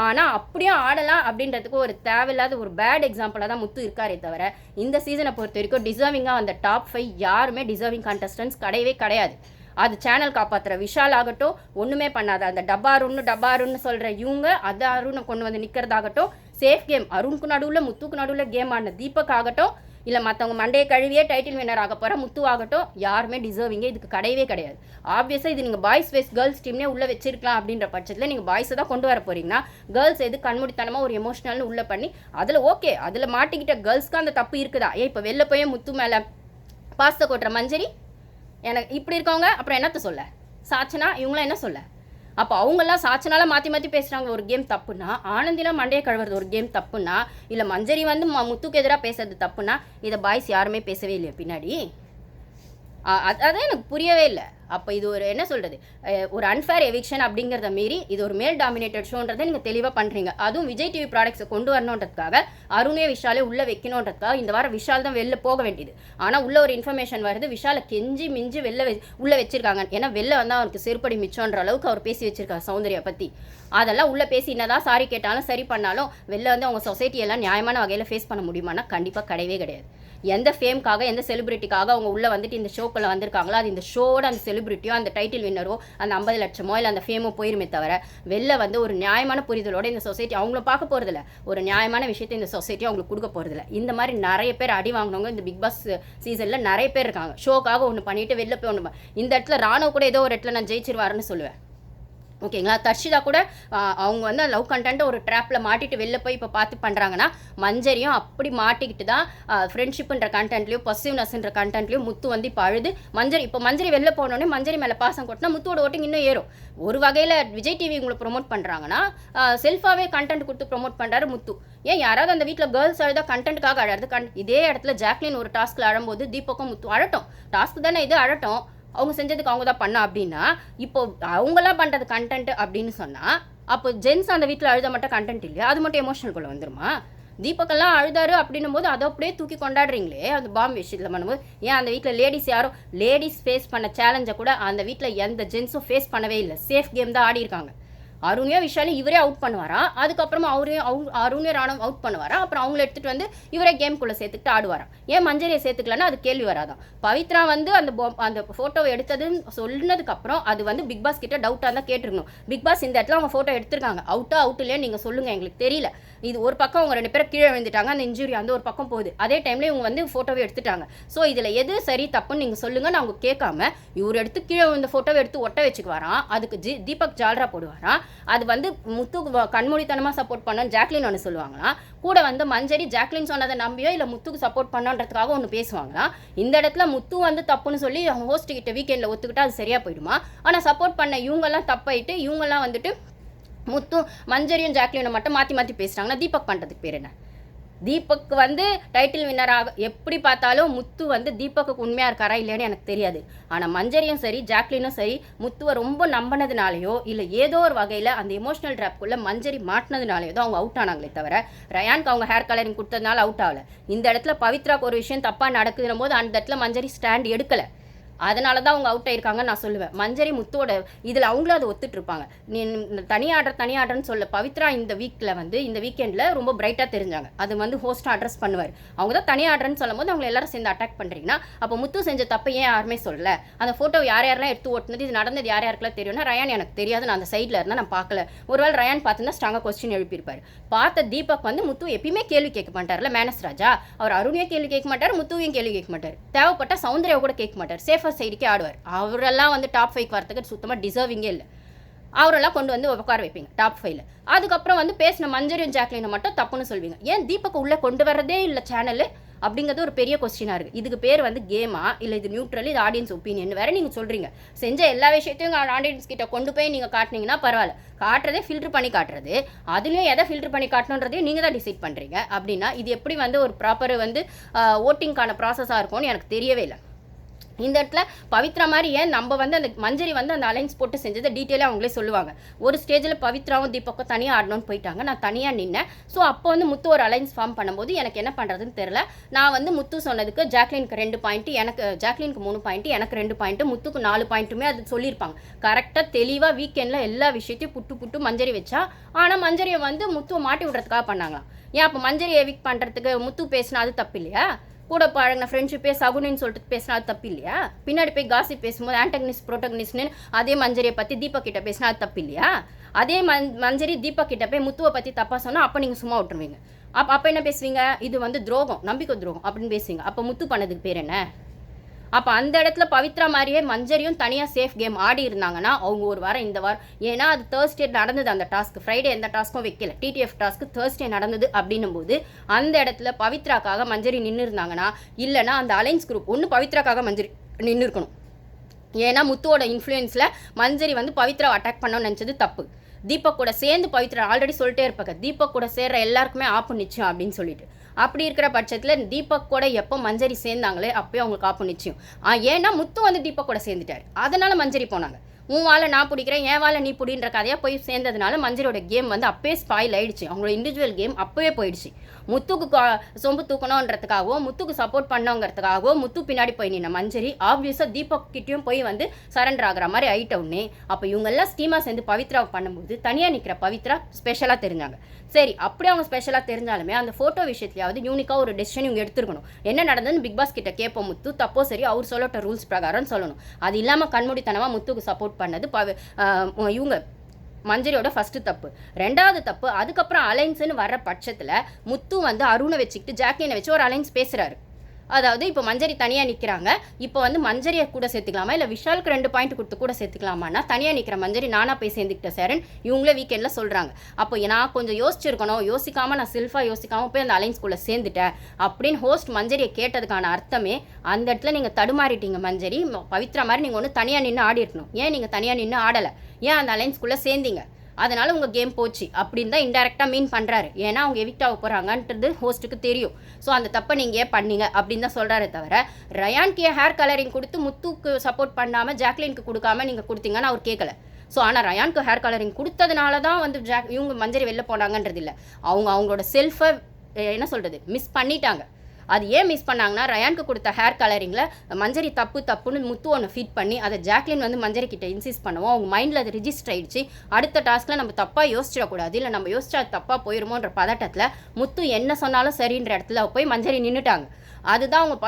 ஆனால் அப்படியும் ஆடலாம் அப்படின்றதுக்கு ஒரு தேவையில்லாத ஒரு பேட் எக்ஸாம்பிளாக தான் முத்து இருக்காரே தவிர இந்த சீசனை பொறுத்த வரைக்கும் டிசர்விங்காக அந்த டாப் 5 யாருமே டிசர்விங் கண்டஸ்டன்ஸ் கிடையவே கிடையாது. அது சேனல் காப்பாற்றுற விஷால் ஆகட்டும் ஒன்றுமே பண்ணாத அந்த டப்பாருன்னு சொல்கிற இவங்க அது அருணை கொண்டு வந்து நிற்கிறதாகட்டும், சேஃப் கேம் அருணுக்கு நடுவில் முத்துக்கு நடுவில் கேம் ஆன தீபக் ஆகட்டும், இல்லை மற்றவங்க மண்டையை கழுவியே டைட்டில் வின்னர் ஆக போகிற முத்து ஆகட்டும், யாருமே டிசர்விங்கே இதுக்கு கிடையவே கிடையாது. ஆப்வியஸாக இது நீங்கள் பாய்ஸ் வேஸ் கேர்ள்ஸ் டீம்னே உள்ளே வச்சிருக்கலாம் அப்படின்ற பட்சத்தில் நீங்கள் பாய்ஸை தான் கொண்டு வர போகிறீங்கன்னா கேர்ள்ஸ் எது கண்மூடித்தனமாக ஒரு எமோஷனல்னு உள்ளே பண்ணி அதில் ஓகே, அதில் மாட்டிக்கிட்ட கேர்ள்ஸ்க்கு அந்த தப்பு இருக்குதா? இப்போ வெளில போய் முத்து மேலே பாஸ்தை கொட்டுற மஞ்சரி எனக்கு இப்படி இருக்கவங்க அப்புறம் என்னத்த சொல்ல, சாச்சனா இவங்களாம் என்ன சொல்ல? அப்போ அவங்கெல்லாம் சாட்சினால மாற்றி மாற்றி பேசுகிறாங்க ஒரு கேம் தப்புன்னா, ஆனந்திலாம் மண்டையை கழுவுறது ஒரு கேம் தப்புன்னா, இல்லை மஞ்சரி வந்து முத்துக்கு எதிராக பேசுறது தப்புன்னா, இதை பாய்ஸ் யாருமே பேசவே இல்லையா பின்னாடி? அதான் எனக்கு புரியவே இல்லை. அப்போ இது ஒரு என்ன சொல்கிறது, ஒரு அன்ஃபேர் எவிக்ஷன் அப்படிங்கிறத மீறி இது ஒரு மேல் டாமினேட்டட் ஷோன்றதை நீங்கள் தெளிவாக பண்ணுறீங்க. அதுவும் விஜய் டிவி ப்ராடக்ட்ஸை கொண்டு வரணுன்றதுக்காக அருணே விஷாலே உள்ளே வைக்கணுன்றதுக்காக இந்த வாரம் விஷால் தான் வெளில போக வேண்டியது. ஆனால் உள்ள ஒரு இன்ஃபர்மேஷன் வருது, விஷாலை கெஞ்சி மிஞ்சி உள்ளே வச்சிருக்காங்க. ஏன்னா வெளில வந்து அவருக்கு செருப்படி மிச்சோன்ற அளவுக்கு அவர் பேசி வச்சிருக்காரு சௌந்தர்யா பற்றி. அதெல்லாம் உள்ளே பேசி என்னதான் சாரி கேட்டாலும் சரி பண்ணாலும் வெளில வந்து அவங்க சொசைட்டியெல்லாம் நியாயமான வகையில் ஃபேஸ் பண்ண முடியுமானா கண்டிப்பாக கிடையவே கிடையாது. எந்த ஃபேம்காக எந்த செலிபிரிட்டிக்காக அவங்க உள்ளே வந்துட்டு இந்த ஷோக்குள்ளே வந்திருக்காங்களோ அது இந்த ஷோட அந்த செலிபிரிட்டியோ அந்த டைட்டில் வின்னரோ அந்த 50 லட்சமோ இல்லை அந்த ஃபேமோ போயிருமே தவிர வெளில வந்து ஒரு நியாயமான புரிதலோட இந்த சொசைட்டி அவங்களும் பார்க்க போகிறதில்ல, ஒரு நியாயமான விஷயத்தை இந்த சொசைட்டி அவங்களுக்கு கொடுக்க போகிறதில்ல. இந்த மாதிரி நிறைய பேர் அடி வாங்கினவங்க இந்த பிக் பாஸ் சீசனில் நிறைய பேர் இருக்காங்க. ஷோக்காக ஒன்று பண்ணிட்டு வெளில போய் ஒன்று இந்த இடத்துல ராணுவ கூட ஏதோ ஒரு இடத்துல நான் ஜெயிச்சிருவாருன்னு சொல்லுவேன். ஓகேங்களா? தர்ஷிதா கூட அவங்க வந்து லவ் கண்டென்ட்டை ஒரு ட்ராப்பில் மாட்டிட்டு வெளில போய் இப்போ பார்த்து பண்ணுறாங்கன்னா, மஞ்சரியும் அப்படி மாட்டிக்கிட்டு தான் ஃப்ரெண்ட்ஷிப்புன்ற கண்டென்ட்லையும் பொசிவ்னஸ்ன்ற கண்டென்ட்லையும் முத்து வந்து இப்போ அழுது மஞ்சரி வெளில போனோடனே மஞ்சரி மேலே பாசம் கொட்டினா முத்துவோட ஓட்டிங் இன்னும் ஏறும். ஒரு வகையில் விஜய் டிவி உங்களை ப்ரொமோட் பண்ணுறாங்கன்னா செல்ஃபாகவே கண்டென்ட் கொடுத்து ப்ரொமோட் பண்ணுறாரு முத்து. ஏன் யாராவது அந்த வீட்டில் கேர்ள்ஸ் அழுதா கண்டென்ட்டுக்காக அழறது? இதே இடத்துல ஜாக்லின் ஒரு டாஸ்கில் அழும்போது தீபக்கும் முத்து அழட்டும். டாஸ்க் தானே இது, அழட்டும். அவங்க செஞ்சதுக்கு அவங்க தான் பண்ணா அப்படின்னா, இப்போ அவங்களாம் பண்ணுறது கண்டென்ட் அப்படின்னு சொன்னால், அப்போ ஜென்ஸ் அந்த வீட்டில் அழுத மட்டும் கண்டென்ட் இல்லையா? அது மட்டும் எமோஷனல்குள்ளே வந்துருமா? தீபக்கெல்லாம் அழுதாரு அப்படின்னும் போது அதை அப்படியே தூக்கி கொண்டாடுறீங்களே அந்த பாம்பு விஷயத்தில் பண்ணும்போது. ஏன் அந்த வீட்டில் லேடிஸ் ஃபேஸ் பண்ண சேலஞ்சை கூட அந்த வீட்டில் எந்த ஜென்ஸும் ஃபேஸ் பண்ணவே இல்லை. சேஃப் கேம் தான் ஆடி இருக்காங்க. அருணையோ விஷாலையும் இவரே அவுட் பண்ணுவாரா, அதுக்கப்புறமா அருணையோ ராணுவம் அவுட் பண்ணுவாரா, அப்புறம் அவங்கள எடுத்துகிட்டு வந்து இவரே கேம்குள்ளே சேர்த்துக்கிட்டு ஆடுவாராம். ஏன் மஞ்சரியை சேர்த்துக்கலன்னா அது கேள்வி வராதான். பவித்ரா வந்து அந்த ஃபோட்டோவை எடுத்ததுன்னு சொன்னதுக்கப்புறம் அது வந்து பிக் பாஸ் கிட்ட டவுட்டாக தான் கேட்டிருக்கணும். பிக் பாஸ் இந்த இடத்துல அவங்க ஃபோட்டோ எடுத்திருக்காங்க, அவுட் இல்லையா நீங்கள் சொல்லுங்கள், எங்களுக்கு தெரியல. இது ஒரு பக்கம் அவங்க 2 பேரும் கீழே விழுந்துட்டாங்க, அந்த இன்ஜுரி அந்த ஒரு பக்கம் போகுது. அதே டைமில் இவங்க வந்து ஃபோட்டோவை எடுத்துட்டாங்க. ஸோ இதில் எது சரி தப்புன்னு நீங்கள் சொல்லுங்கன்னு அவங்க கேட்காம இவர் எடுத்து கீழே விழுந்த ஃபோட்டோவை எடுத்து ஒட்ட வச்சுக்கு வரான். அதுக்கு தீபக் ஜால்ரா போடுவாராம். அது வந்து முத்து கண்மூடித்தனமாக சப்போர்ட் பண்ண ஜாக்லின் ஒன்று சொல்லுவாங்களா, கூட வந்து மஞ்சரி ஜாக்லின் சொன்னதை நம்பியோ இல்லை முத்துக்கு சப்போர்ட் பண்ணன்றதுக்காக ஒன்று பேசுவாங்களா. இந்த இடத்துல முத்து வந்து தப்புன்னு சொல்லி அவங்க ஹோஸ்ட் கிட்ட வீக்கெண்டில் ஒத்துக்கிட்டா அது சரியாக போயிடுமா? ஆனால் சப்போர்ட் பண்ண இவங்கெல்லாம் தப்பாயிட்டு இவங்கெல்லாம் வந்துட்டு முத்து மஞ்சரியும் ஜாக்லினை மட்டும் மாற்றி மாற்றி பேசுகிறாங்கன்னா தீபக் பண்ணுறதுக்கு பேர் என்ன? தீபக் வந்து டைட்டில் வின்னராக எப்படி பார்த்தாலும் முத்து வந்து தீபக்கு உண்மையாக இருக்காரா இல்லையான்னு எனக்கு தெரியாது. ஆனால் மஞ்சரியும் சரி ஜாக்லினும் சரி முத்துவை ரொம்ப நம்பினதுனாலையோ இல்லை ஏதோ ஒரு வகையில் அந்த எமோஷனல் ட்ராப்குள்ளே மஞ்சரி மாட்டினதுனாலையோ தான் அவங்க அவுட் ஆனாங்களே தவிர ரயானுக்கு அவங்க ஹேர் கலரிங் கொடுத்ததுனால அவுட் ஆகலை. இந்த இடத்துல பவித்ராக்கு ஒரு விஷயம் தப்பாக நடக்குதுன்னும் போது அந்த இடத்துல மஞ்சரி ஸ்டாண்ட் எடுக்கலை. அதனால தான் அவங்க அவுட் ஆயிருக்காங்கன்னு நான் சொல்லுவேன். மஞ்சரி முத்தோட இதில் அவங்களும் அதை ஒத்துட்டு இருப்பாங்க. நீ தனியாடுறன்னு சொல்ல பவித்ரா இந்த வீக்கெண்டில் ரொம்ப பிரைட்டாக தெரிஞ்சாங்க. அது வந்து ஹோஸ்ட்டாக அட்ரஸ் பண்ணுவார். அவங்க தான் தனியாடுறன்னு சொல்லும் போது அவங்க எல்லாரும் சேர்ந்து அட்டாக் பண்ணுறீங்கன்னா அப்போ முத்து செஞ்ச தப்பை ஏன் யாருமே சொல்லலை? அந்த ஃபோட்டோ யாரெல்லாம் எடுத்து ஓட்டுனது, இது நடந்தது யாருக்கெல்லாம் தெரியும்னா ரயான் எனக்கு தெரியாது, நான் அந்த சைடில் இருந்தால் நான் பார்க்கல. ஒருவேளை ரயான் பார்த்துருந்தா ஸ்ட்ராங்காக கொஸ்டின் எழுப்பியிருப்பார். பார்த்த தீபக் வந்து முத்து எப்பயுமே கேள்வி கேட்க மாட்டார்ல, மேனஸ் ராஜா அவர் அருணையும் கேள்வி கேட்க மாட்டார், முத்துவையும் கேள்வி கேட்க மாட்டார், தேவைப்பட்ட சௌந்தர்யாவை கூட கேட்க மாட்டார், சேஃப் சைடுக்கே ஆடுவார். அவரெல்லாம் வந்து டாப் 5 வரத்துக்கு சுத்தமாக டிசர்விங்கே இல்லை. அவரெல்லாம் கொண்டு வந்து உட்கார வைப்பீங்க டாப் 5. அதுக்கப்புறம் வந்து பேசின மஞ்சரியும் ஜாக்லினை மட்டும் தப்புன்னு சொல்வீங்க. ஏன் தீபக் உள்ளே கொண்டு வரதே இல்லை சேனலு அப்படிங்கிறது ஒரு பெரிய கொஸ்டினாக இருக்குது. இதுக்கு பேர் வந்து கேமா இல்லை இது நியூட்ரல், இது ஆடியன்ஸ் ஒப்பீனியன் வேறு நீங்கள் சொல்கிறீங்க. செஞ்ச எல்லா விஷயத்தையும் ஆடியன்ஸ் கிட்ட கொண்டு போய் நீங்கள் காட்டினீங்கன்னா பரவாயில்ல. காட்டுறதே ஃபில்டர் பண்ணி காட்டுறது, அதுலேயும் எதை ஃபில்டர் பண்ணி காட்டணுன்றதையும் நீங்கள் தான் டிசைட் பண்ணுறீங்க. அப்படின்னா இது எப்படி வந்து ஒரு ப்ராப்பர் வந்து ஓட்டிங்கான ப்ராசஸாக இருக்கும்னு எனக்கு தெரியவே இல்லை. இந்த இடத்துல பவித்ரா மாதிரி ஏன் நம்ம வந்து அந்த மஞ்சரி வந்து அந்த அலைன்ஸ் போட்டு செஞ்சதை டீட்டெயிலாக அவங்களே சொல்லுவாங்க. ஒரு ஸ்டேஜில் பவித்ராவும் தீபக்கும் தனியாக ஆடணும்னு போயிட்டாங்க, நான் தனியாக நின்னேன். ஸோ அப்போ வந்து முத்து ஒரு அலைன்ஸ் ஃபார்ம் பண்ணும்போது எனக்கு என்ன பண்ணுறதுன்னு தெரில. நான் வந்து முத்து சொன்னதுக்கு ஜாக்லினுக்கு 2 பாயிண்ட், ஜாக்லினுக்கு 3 பாயிண்ட், எனக்கு 2 பாயிண்ட், முத்துக்கு 4 பாயிண்ட்டுமே அது சொல்லியிருப்பாங்க. கரெக்டாக தெளிவாக வீக்கெண்டில் எல்லா விஷயத்தையும் புட்டு மஞ்சரி வச்சா. ஆனால் மஞ்சரியை வந்து முத்துவை மாட்டி விடுறதுக்காக பண்ணாங்களாம். ஏன் அப்போ மஞ்சரியை வீக் பண்ணுறதுக்கு முத்து பேசினா அது தப்பு இல்லையா? கூட பழகின ஃப்ரெண்ட்ஷிப்பே சகுனின்னு சொல்லிட்டு பேசினா அது தப்பு இல்லையா? பின்னாடி போய் காசிப் பேசும்போது ஆண்டகனிஸ்ட் ப்ரோட்டகனிஸ்ட்னு அதே மஞ்சரியை பற்றி தீபக் கிட்ட பேசினா அது தப்பு இல்லையா? அதே மஞ்சரி தீபக் கிட்ட போய் முத்துவை பற்றி தப்பாக சொன்னால் அப்போ நீங்கள் சும்மா விட்டுருவீங்க. அப்போ என்ன பேசுவீங்க? இது வந்து துரோகம், நம்பிக்கை துரோகம் அப்படின்னு பேசுவீங்க. அப்போ முத்து பண்ணதுக்கு பேர் என்ன? அப்போ அந்த இடத்துல பவித்ரா மாதிரியே மஞ்சரியும் தனியாக சேஃப் கேம் ஆடி இருந்தாங்கன்னா அவங்க ஒரு வாரம் இந்த வாரம், ஏன்னா அது தேர்ஸ்டே நடந்தது அந்த டாஸ்க், ஃப்ரைடே எந்த டாஸ்க்கும் வைக்கல, டிடிஎஃப் டாஸ்க்கு தேர்ஸ்டே நடந்தது அப்படின்னும் போது அந்த இடத்துல பவித்ராக்காக மஞ்சரி நின்று இருந்தாங்கன்னா, இல்லைனா அந்த அலைன்ஸ் குரூப் ஒன்று பவித்ராக்காக மஞ்சரி நின்று இருக்கணும், ஏன்னா முத்துவோட இன்ஃப்ளூயன்ஸில் மஞ்சரி வந்து பவித்ராவை அட்டாக் பண்ணணும்னு நினச்சது தப்பு. தீபக் கூட சேர்ந்து பவித்ரா ஆல்ரெடி சொல்லிட்டே இருப்பாங்க, தீபக் கூட சேர்ற எல்லாருக்குமே ஆப்பு நிச்சயம் அப்படின்னு சொல்லிட்டு. அப்படி இருக்கிற பட்சத்தில் தீபக் கூட எப்போ மஞ்சரி சேர்ந்தாங்களே அப்போயே அவங்களுக்கு ஆப்பு நிச்சயம். ஏன்னா முத்து வந்து தீபக் கூட சேர்ந்துட்டார், அதனால் மஞ்சரி போனாங்க. உன் வாழை நான் பிடிக்கிறேன், என் வாழை நீ பிடின்ற கதையாக போய் சேர்ந்ததுனால மஞ்சரியோட கேம் வந்து அப்பவே ஸ்பாயில் ஆயிடுச்சு. அவங்களோட இண்டிவிஜுவல் கேம் அப்பவே போயிடுச்சு. முத்துக்கு சொம்பு தூக்கணுன்றதுக்காகவோ முத்துக்கு சப்போர்ட் பண்ணோங்கிறதுக்காகவோ முத்து பின்னாடி போய் நின்ன மஞ்சரி ஆப்வியஸாக தீபக் கிட்டேயும் போய் வந்து சரண்டர் ஆகிற மாதிரி ஆயிட்டவுடனே அப்போ இவங்கெல்லாம் ஸ்டீமாக சேர்ந்து பவித்ராவை பண்ணும்போது தனியாக நிற்கிற பவித்ரா ஸ்பெஷலாக தெரிஞ்சாங்க. சரி, அப்படி அவங்க ஸ்பெஷலாக தெரிஞ்சாலுமே அந்த ஃபோட்டோ விஷயத்துலையாவது யூனிக்காக ஒரு டெசிஷன் இவங்க எடுத்துருக்கணும். என்ன நடந்ததுன்னு பிக் பாஸ் கிட்ட கேட்போம். முத்து தப்போ சரி அவர் சொல்லட்ட ரூல்ஸ் பிரகாரம் சொல்லணும். அது இல்லாமல் கண்மூடித்தனமாக முத்துக்கு சப்போர்ட் பண்ணது இவங்க மஞ்சரியோட ஃபஸ்ட்டு தப்பு. ரெண்டாவது தப்பு, அதுக்கப்புறம் அலைன்ஸ்னு வர்ற பட்சத்தில் முத்து வந்து அருணை வச்சுக்கிட்டு ஜாக்லினை வச்சு ஒரு அலைன்ஸ் பேசுகிறாரு. அதாவது இப்போ மஞ்சரி தனியாக நிற்கிறாங்க, இப்போ வந்து மஞ்சரியை கூட சேர்த்துக்கலாமா இல்லை விஷாலுக்கு 2 பாயிண்ட் கொடுத்து கூட சேர்த்துக்கலாமான்னா தனியாக நிற்கிற மஞ்சரி நானாக போய் சேர்ந்துக்கிட்டேன் சார்ன்னு இவங்களே வீக்கெண்டில் சொல்கிறாங்க. அப்போ நான் கொஞ்சம் யோசிச்சிருக்கணும், யோசிக்காமல் நான் செல்ஃபாக யோசிக்காமல் போய் அந்த அலைன்ஸ்குள்ளே சேர்ந்துட்டேன் அப்படின்னு ஹோஸ்ட் மஞ்சரியை கேட்டதுக்கான அர்த்தமே அந்த இடத்துல நீங்கள் தடுமாறிட்டீங்க. மஞ்சரி பவித்ரா மாதிரி நீங்கள் ஒன்று தனியாக நின்று ஆடி இருக்கணும். ஏன் நீங்கள் தனியாக நின்று ஆடலை? ஏன் அந்த அலைன்ஸ்குள்ளே சேர்ந்தீங்க? அதனால் உங்கள் கேம் போச்சு அப்படின்னு தான் இன்டெரக்டாக மீன் பண்ணுறாரு. ஏன்னா அவங்க எவிக்ட் ஆக போகிறாங்கன்றது ஹோஸ்ட்டுக்கு தெரியும். ஸோ அந்த தப்பை நீங்கள் ஏன் பண்ணீங்க அப்படின்னு தான் சொல்கிறாரு தவிர ரயான்க்கு ஹேர் கலரிங் கொடுத்து முத்துக்கு சப்போர்ட் பண்ணாமல் ஜாக்லினுக்கு கொடுக்காம நீங்கள் கொடுத்தீங்கன்னு அவர் கேட்கல. ஸோ ஆனால் ரயான்க்கு ஹேர் கலரிங் கொடுத்ததுனால தான் வந்து இவங்க மஞ்சரி வெளில போனாங்கன்றது இல்லை. அவங்களோட செல்ஃபை என்ன சொல்கிறது மிஸ் பண்ணிட்டாங்க. அது ஏன் மிஸ் பண்ணாங்கன்னா ரயானுக்கு கொடுத்த ஹேர் கலரிங்கில் மஞ்சரி தப்புன்னு முத்து ஒன்று ஃபீட் பண்ணி அதை ஜாக்லின் வந்து மஞ்சரி கிட்ட இன்சிஸ்ட் பண்ணுவோம். அவங்க மைண்டில் அது ரிஜிஸ்டர் ஆயிடுச்சு. அடுத்த டாஸ்க்கில் நம்ம தப்பாக யோசிச்சிடக்கூடாது, இல்லை நம்ம யோசிச்சா அது தப்பாக போயிருமோன்ற பதட்டத்தில் முத்து என்ன சொன்னாலும் சரின்ற இடத்துல போய் மஞ்சரி நின்றுட்டாங்க. அதுதான் அவங்க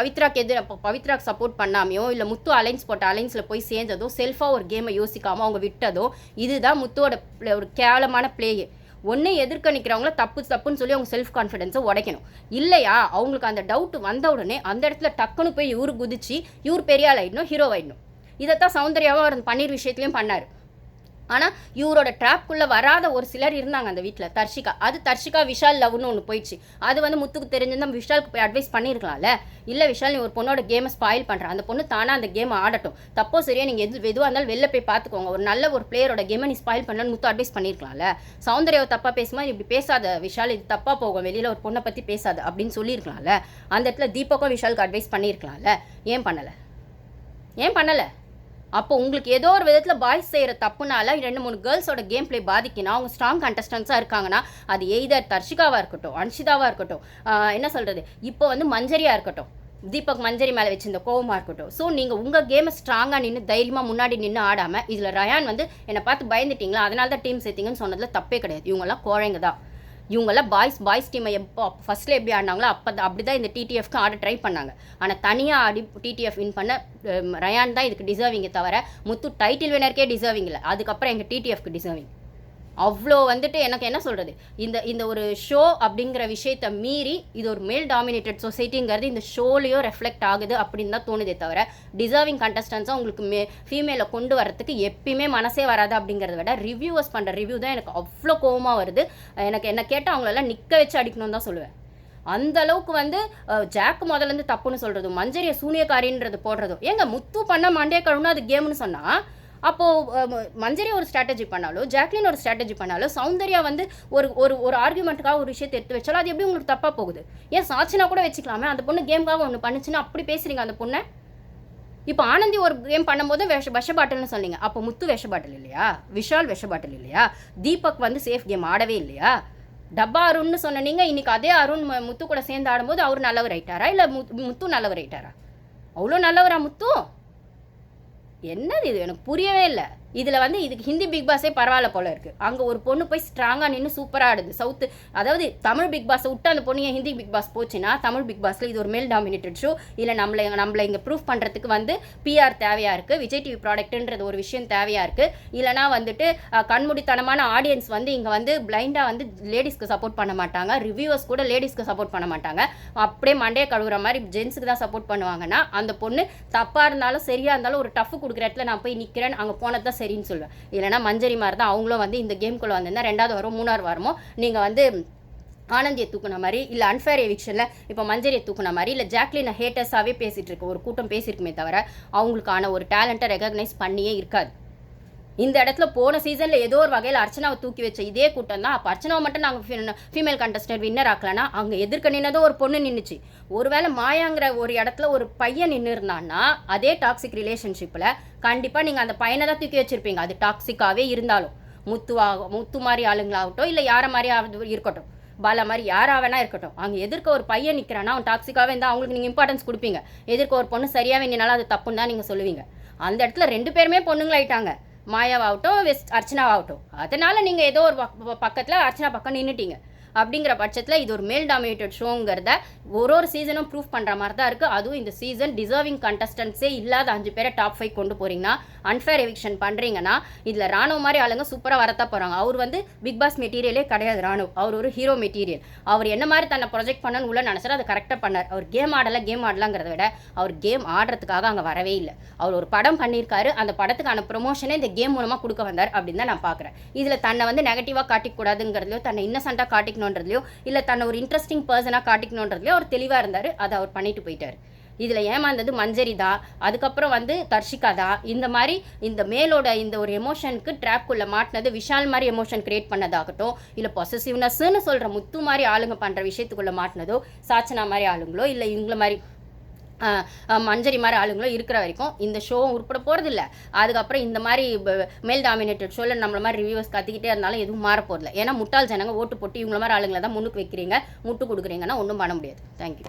பவித்ராக்கு சப்போர்ட் பண்ணாமையோ இல்லை முத்து அலைன்ஸ் போட்ட அலைன்ஸில் போய் சேர்ந்ததோ செல்ஃபாக ஒரு கேமை யோசிக்காமல் அவங்க விட்டதோ இதுதான் முத்துவோட ஒரு கேவலமான பிளேயே. ஒன்று எதிர்க்க நிற்கிறவங்கள தப்புன்னு சொல்லி அவங்க செல்ஃப் கான்ஃபிடென்ஸை உடைக்கணும். இல்லையா அவங்களுக்கு அந்த டவுட் வந்த உடனே அந்த இடத்துல டக்குன்னு போய் இவரு குதிச்சு இவர் பெரிய ஆள் ஆகிடணும், ஹீரோ ஆகிடணும். இதைத்தான் சௌந்தர்யாவும் அவர் பன்னீர் விஷயத்துலையும் பண்ணார். ஆனால் இவரோட ட்ராப்குள்ளே வராத ஒரு சிலர் இருந்தாங்க அந்த வீட்டில். தர்ஷிகா விஷால் லவ்னு ஒன்று போயிடுச்சு. அது வந்து முத்துக்கு தெரிஞ்சிருந்தால் விஷாலுக்கு போய் அட்வைஸ் பண்ணியிருக்கலாம்ல. இல்லை விஷால் நீ ஒரு பொண்ணோட கேமை ஸ்பாயில் பண்ணுற, அந்த பொண்ணு தானே அந்த கேமை ஆடட்டும், தப்போ சரியா நீங்கள் எதுவாக இருந்தாலும் வெளில போய் பார்த்துக்கோங்க, ஒரு நல்ல ஒரு பிளேயரோட கேமை நீ ஸ்பாயில் பண்ணலன்னு முத்து அட்வைஸ் பண்ணியிருக்கலாம்ல. சௌந்தர்யாவை தப்பாக பேசும்போது இப்படி பேசாத விஷால், இது தப்பாக போகும், வெளியில் ஒரு பொண்ணை பற்றி பேசாத அப்படின்னு சொல்லியிருக்கலாம்ல. அந்த இடத்துல தீபக்கும் விஷாலுக்கு அட்வைஸ் பண்ணியிருக்கலாம்ல. ஏன் பண்ணலை? அப்போ உங்களுக்கு ஏதோ ஒரு விதத்தில் பாய்ஸ் செய்கிற தப்புனால 2-3 கேர்ள்ஸோட கேம் பிளே பாதிக்கினா அவங்க ஸ்ட்ராங் கண்டஸ்டன்ஸாக இருக்காங்கன்னா அது எய்தர் தர்ஷிகாவாக இருக்கட்டும், அன்ஷிதாவாக இருக்கட்டும், என்ன சொல்கிறது இப்போ வந்து மஞ்சரியாக இருக்கட்டும், தீபக் மஞ்சரி மேலே வச்சிருந்த கோவமாக இருக்கட்டும். ஸோ நீங்கள் உங்கள் கேமை ஸ்ட்ராங்காக நின்று தைரியமாக முன்னாடி நின்று ஆடாமல் இதில் ரயான் வந்து என்னை பார்த்து பயந்துட்டிங்களா அதனால தான் டீம் சேர்த்திங்கன்னு சொன்னதில் தப்பே கிடையாது. இவங்கெல்லாம் குழந்தைங்க தான். இவங்கெல்லாம் பாய்ஸ் டீமை எப்போ ஃபஸ்ட்டில் எப்படி ஆடினாங்களோ அப்படி தான் இந்த டிடிஎஃப்க்கு ஆட ட்ரை பண்ணாங்க. ஆனால் தனியாக ஆடி டிடிஎஃப் வின் பண்ண ரயான் தான் இதுக்கு டிசர்விங்கை தவிர முத்து டைட்டில் வினருக்கே டிசர்விங் இல்லை. அதுக்கப்புறம் எங்கள் டிடிஎஃப்க்கு டிசர்விங். அவ்வளோ வந்துட்டு எனக்கு என்ன சொல்கிறது, இந்த ஒரு ஷோ அப்படிங்கிற விஷயத்தை மீறி இது ஒரு மேல் டாமினேட்டட் சொசைட்டிங்கிறது இந்த ஷோலையோ ரெஃப்ளெக்ட் ஆகுது அப்படின்னு தான் தோணுதே தவிர டிசர்விங் கண்டஸ்டன்ஸாக உங்களுக்கு ஃபீமேலை கொண்டு வரத்துக்கு எப்பயுமே மனசே வராது. அப்படிங்கிறத விட ரிவ்யூவர்ஸ் பண்ணுற ரிவ்யூ தான் எனக்கு அவ்வளோ கோவமாக வருது. என்ன கேட்டால் அவங்களெல்லாம் நிற்க வச்சு அடிக்கணும்னு தான் சொல்லுவேன். அந்த அளவுக்கு வந்து ஜாக் முதலேருந்து தப்புன்னு சொல்கிறதும் மஞ்சரியை சூனியக்காரின்றது போடுறதும். ஏங்க முத்து பண்ண மண்டே கழுவுனா அது கேம்னு சொன்னால் அப்போது மஞ்சரி ஒரு ஸ்ட்ராட்டஜி பண்ணாலும் ஜாக்லின் ஒரு ஸ்ட்ராட்டஜி பண்ணாலும் சௌந்தர்யா வந்து ஒரு ஆர்குமெண்ட்டுக்காக ஒரு விஷயத்தை எடுத்து வச்சாலும் அது எப்படி உங்களுக்கு தப்பாக போகுது? ஏன் சாட்சினா கூட வச்சுக்கலாமே, அந்த பொண்ணு கேமுக்காக ஒன்று பண்ணுச்சுன்னு அப்படி பேசுகிறீங்க அந்த பொண்ணை. இப்போ ஆனந்தி ஒரு கேம் பண்ணும்போது விஷ பாட்டில்னு சொன்னீங்க, அப்போ முத்து விஷ பாட்டில் இல்லையா, விஷால் விஷ பாட்டில் இல்லையா, தீபக் வந்து சேஃப் கேம் ஆடவே இல்லையா, டப்பா அருண்னு சொன்னீங்க. இன்னைக்கு அதே அருண் முத்து கூட சேர்ந்து ஆடும்போது அவர் நல்லவர் ஆயிட்டாரா இல்லை முத்து நல்லவர் ஆயிட்டாரா? அவ்வளோ நல்லவரா முத்து? என்னது இது எனக்கு புரியவே இல்லை. இதில் வந்து இதுக்கு ஹிந்தி பிக் பாஸே பரவாயில்ல போல இருக்குது. அங்கே ஒரு பொண்ணு போய் ஸ்ட்ராங்காக நின்று சூப்பராக ஆடுது. அதாவது தமிழ் பிக் பாஸை விட்டு அந்த பொண்ணு ஹிந்தி பிக் பாஸ் போச்சுன்னா தமிழ் பிக் பாஸில் இது ஒரு மேல் டாமினேட்டட் ஷோ இல்லை நம்மளை இங்கே ப்ரூஃப் பண்ணுறதுக்கு வந்து பிஆர் தேவையாக இருக்குது, விஜய் டிவி ப்ராடக்ட்டுன்றது ஒரு விஷயம் தேவையாக இருக்குது. இல்லைனா வந்துட்டு கண்மூடித்தனமான ஆடியன்ஸ் வந்து இங்கே வந்து பிளைண்டாக வந்து லேடிஸ்க்கு சப்போர்ட் பண்ண மாட்டாங்க, ரிவ்யூவர்ஸ் கூட லேடிஸ்க்கு சப்போர்ட் பண்ண மாட்டாங்க, அப்படியே மண்டே கழுவுற மாதிரி ஜென்ஸுக்கு தான் சப்போர்ட் பண்ணுவாங்கன்னா அந்த பொண்ணு தப்பாக இருந்தாலும் சரியாக இருந்தாலும் ஒரு டஃப் கொடுக்குற இடத்துல நான் போய் நிற்கிறேன், அங்கே போனது தான் சரின்னு சொல்லுவேன். இல்லைனா மஞ்சரி மாதிரி தான் அவங்களும் வந்து இந்த கேம்குள்ளே வந்திருந்தா 2வது வாரம் 3வது வாரமோ நீங்கள் வந்து ஆனந்தியை தூக்குன மாதிரி, இல்லை அன்ஃபேர் எவிக்ஷனில் இப்போ மஞ்சரியை தூக்குன மாதிரி, இல்லை ஜாக்லினை ஹேட்டர்ஸாகவே பேசிகிட்டு இருக்க ஒரு கூட்டம் பேசியிருக்குமே தவிர அவங்களுக்கான ஒரு டேலண்ட்டை ரெகக்னைஸ் பண்ணியே இருக்காது. இந்த இடத்துல போன சீசனில் ஏதோ ஒரு வகையில் அர்ச்சனாவை தூக்கி வச்ச இதே கூட்டம் தான். அப்போ அர்ச்சனாவை மட்டும் நாங்கள் ஃபீமேல் கண்டஸ்டன்ட் வின்னர் ஆக்கலன்னா அங்கே எதிர்க்க நின்னதோ ஒரு பொண்ணு நின்றுச்சு. ஒருவேளை மாயாங்கிற ஒரு இடத்துல ஒரு பையன் நின்று இருந்தான்னா அதே டாக்ஸிக் ரிலேஷன்ஷிப்பில் கண்டிப்பாக நீங்கள் அந்த பையனை தான் தூக்கி வச்சுருப்பீங்க. அது டாக்ஸிக்காகவே இருந்தாலும் முத்து மாதிரி ஆளுங்களாகட்டும், இல்லை யாரை மாதிரி இருக்கட்டும், பாலா மாதிரி யாராக வேணா இருக்கட்டும், அங்கே எதிர்க்க ஒரு பையன் நிற்கிறான்னா அவன் டாக்ஸிக்காகவே இருந்தால் அவங்களுக்கு நீங்கள் இம்பார்ட்டன்ஸ் கொடுப்பீங்க. எதிர்க்க ஒரு பொண்ணு சரியாகவே நின்னாலும் அது தப்புன்னு தான் நீங்கள் சொல்லுவீங்க. அந்த இடத்துல 2 பேருமே பொண்ணுங்களாயிட்டாங்க, மாயாவாகட்டும் அர்ச்சனாவாகட்டும். அதனால் நீங்கள் ஏதோ ஒரு பக்கத்தில் அர்ச்சனா பக்கம் நின்றுட்டீங்க. அப்படிங்கிற பட்சத்தில் இது ஒரு மேல் டாமினேட்டட் ஷோங்கிறத ஒரு சீசனும் ப்ரூவ் பண்ணுற மாதிரி தான் இருக்குது. அதுவும் இந்த சீசன் டிசர்விங் கண்டஸ்டன்ஸே இல்லாத 5 பேரை டாப் 5 கொண்டு போகிறீங்கன்னா, அன்ஃபேர் எவிக்ஷன் பண்ணுறீங்கன்னா, இதில் ராணுவ மாதிரி ஆளுங்க சூப்பராக வரத்தான் போகிறாங்க. அவர் வந்து பிக் பாஸ் மெட்டீரியலே கிடையாது. ராணுவ அவர் ஒரு ஹீரோ மெட்டீரியல். அவர் என்ன மாதிரி தன்னை ப்ரொஜெக்ட் பண்ணணும்னு உள்ள நினச்சாரு, அதை கரெக்டாக பண்ணார். அவர் கேம் ஆடலாங்கிறத விட அவர் கேம் ஆடுறதுக்காக அங்கே வரவே இல்லை. அவர் ஒரு படம் பண்ணியிருக்காரு, அந்த படத்துக்கான ப்ரொமோஷனே இந்த கேம் மூலமாக கொடுக்க வந்தார் அப்படின்னு தான் நான் பார்க்குறேன். இதில் தன்னை வந்து நெகட்டிவாக காட்டிக்கூடாதுங்கிறதுலையோ, தன்னை இன்னசென்ட்டாக காட்டிக்கணுன்றதுலையோ, இல்லை தன்னை ஒரு இன்ட்ரெஸ்டிங் பர்சனாக காட்டிக்கணுன்றதுலையோ அவர் தெளிவாக இருந்தார். அதை அவர் பண்ணிட்டு போயிட்டார். இதில் ஏமாந்தது மஞ்சரி தான், அதுக்கப்புறம் வந்து தர்ஷிகா தான். இந்த மாதிரி இந்த மேலோட இந்த ஒரு எமோஷனுக்கு ட்ராப்குள்ளே மாட்டினது விஷால் மாதிரி எமோஷன் கிரியேட் பண்ணதாகட்டும், இல்லை பொசசிவ்னஸ்ன்னு சொல்கிற முத்து மாதிரி ஆளுங்க பண்ணுற விஷயத்துக்குள்ளே மாட்டினதோ, சாச்சனா மாதிரி ஆளுங்களோ, இல்லை இவங்கள மாதிரி மஞ்சரி மாதிரி ஆளுங்களோ இருக்கிற வரைக்கும் இந்த ஷோவும் உருப்பட போகிறது இல்லை. அதுக்கப்புறம் இந்த மாதிரி மேல் டாமினேட்டட் ஷோவில் நம்மள மாதிரி ரிவ்யூவர்ஸ் கத்திக்கிட்டே இருந்தாலும் எதுவும் மாற போகிறதில்ல. ஏன்னா முட்டாள் ஜனங்க ஓட்டு போட்டு இவங்கள மாதிரி ஆளுங்களை தான் முன்னுக்கு வைக்கிறீங்க, முட்டு கொடுக்குறீங்கன்னா ஒன்றும் பண்ண முடியாது. தேங்க்யூ.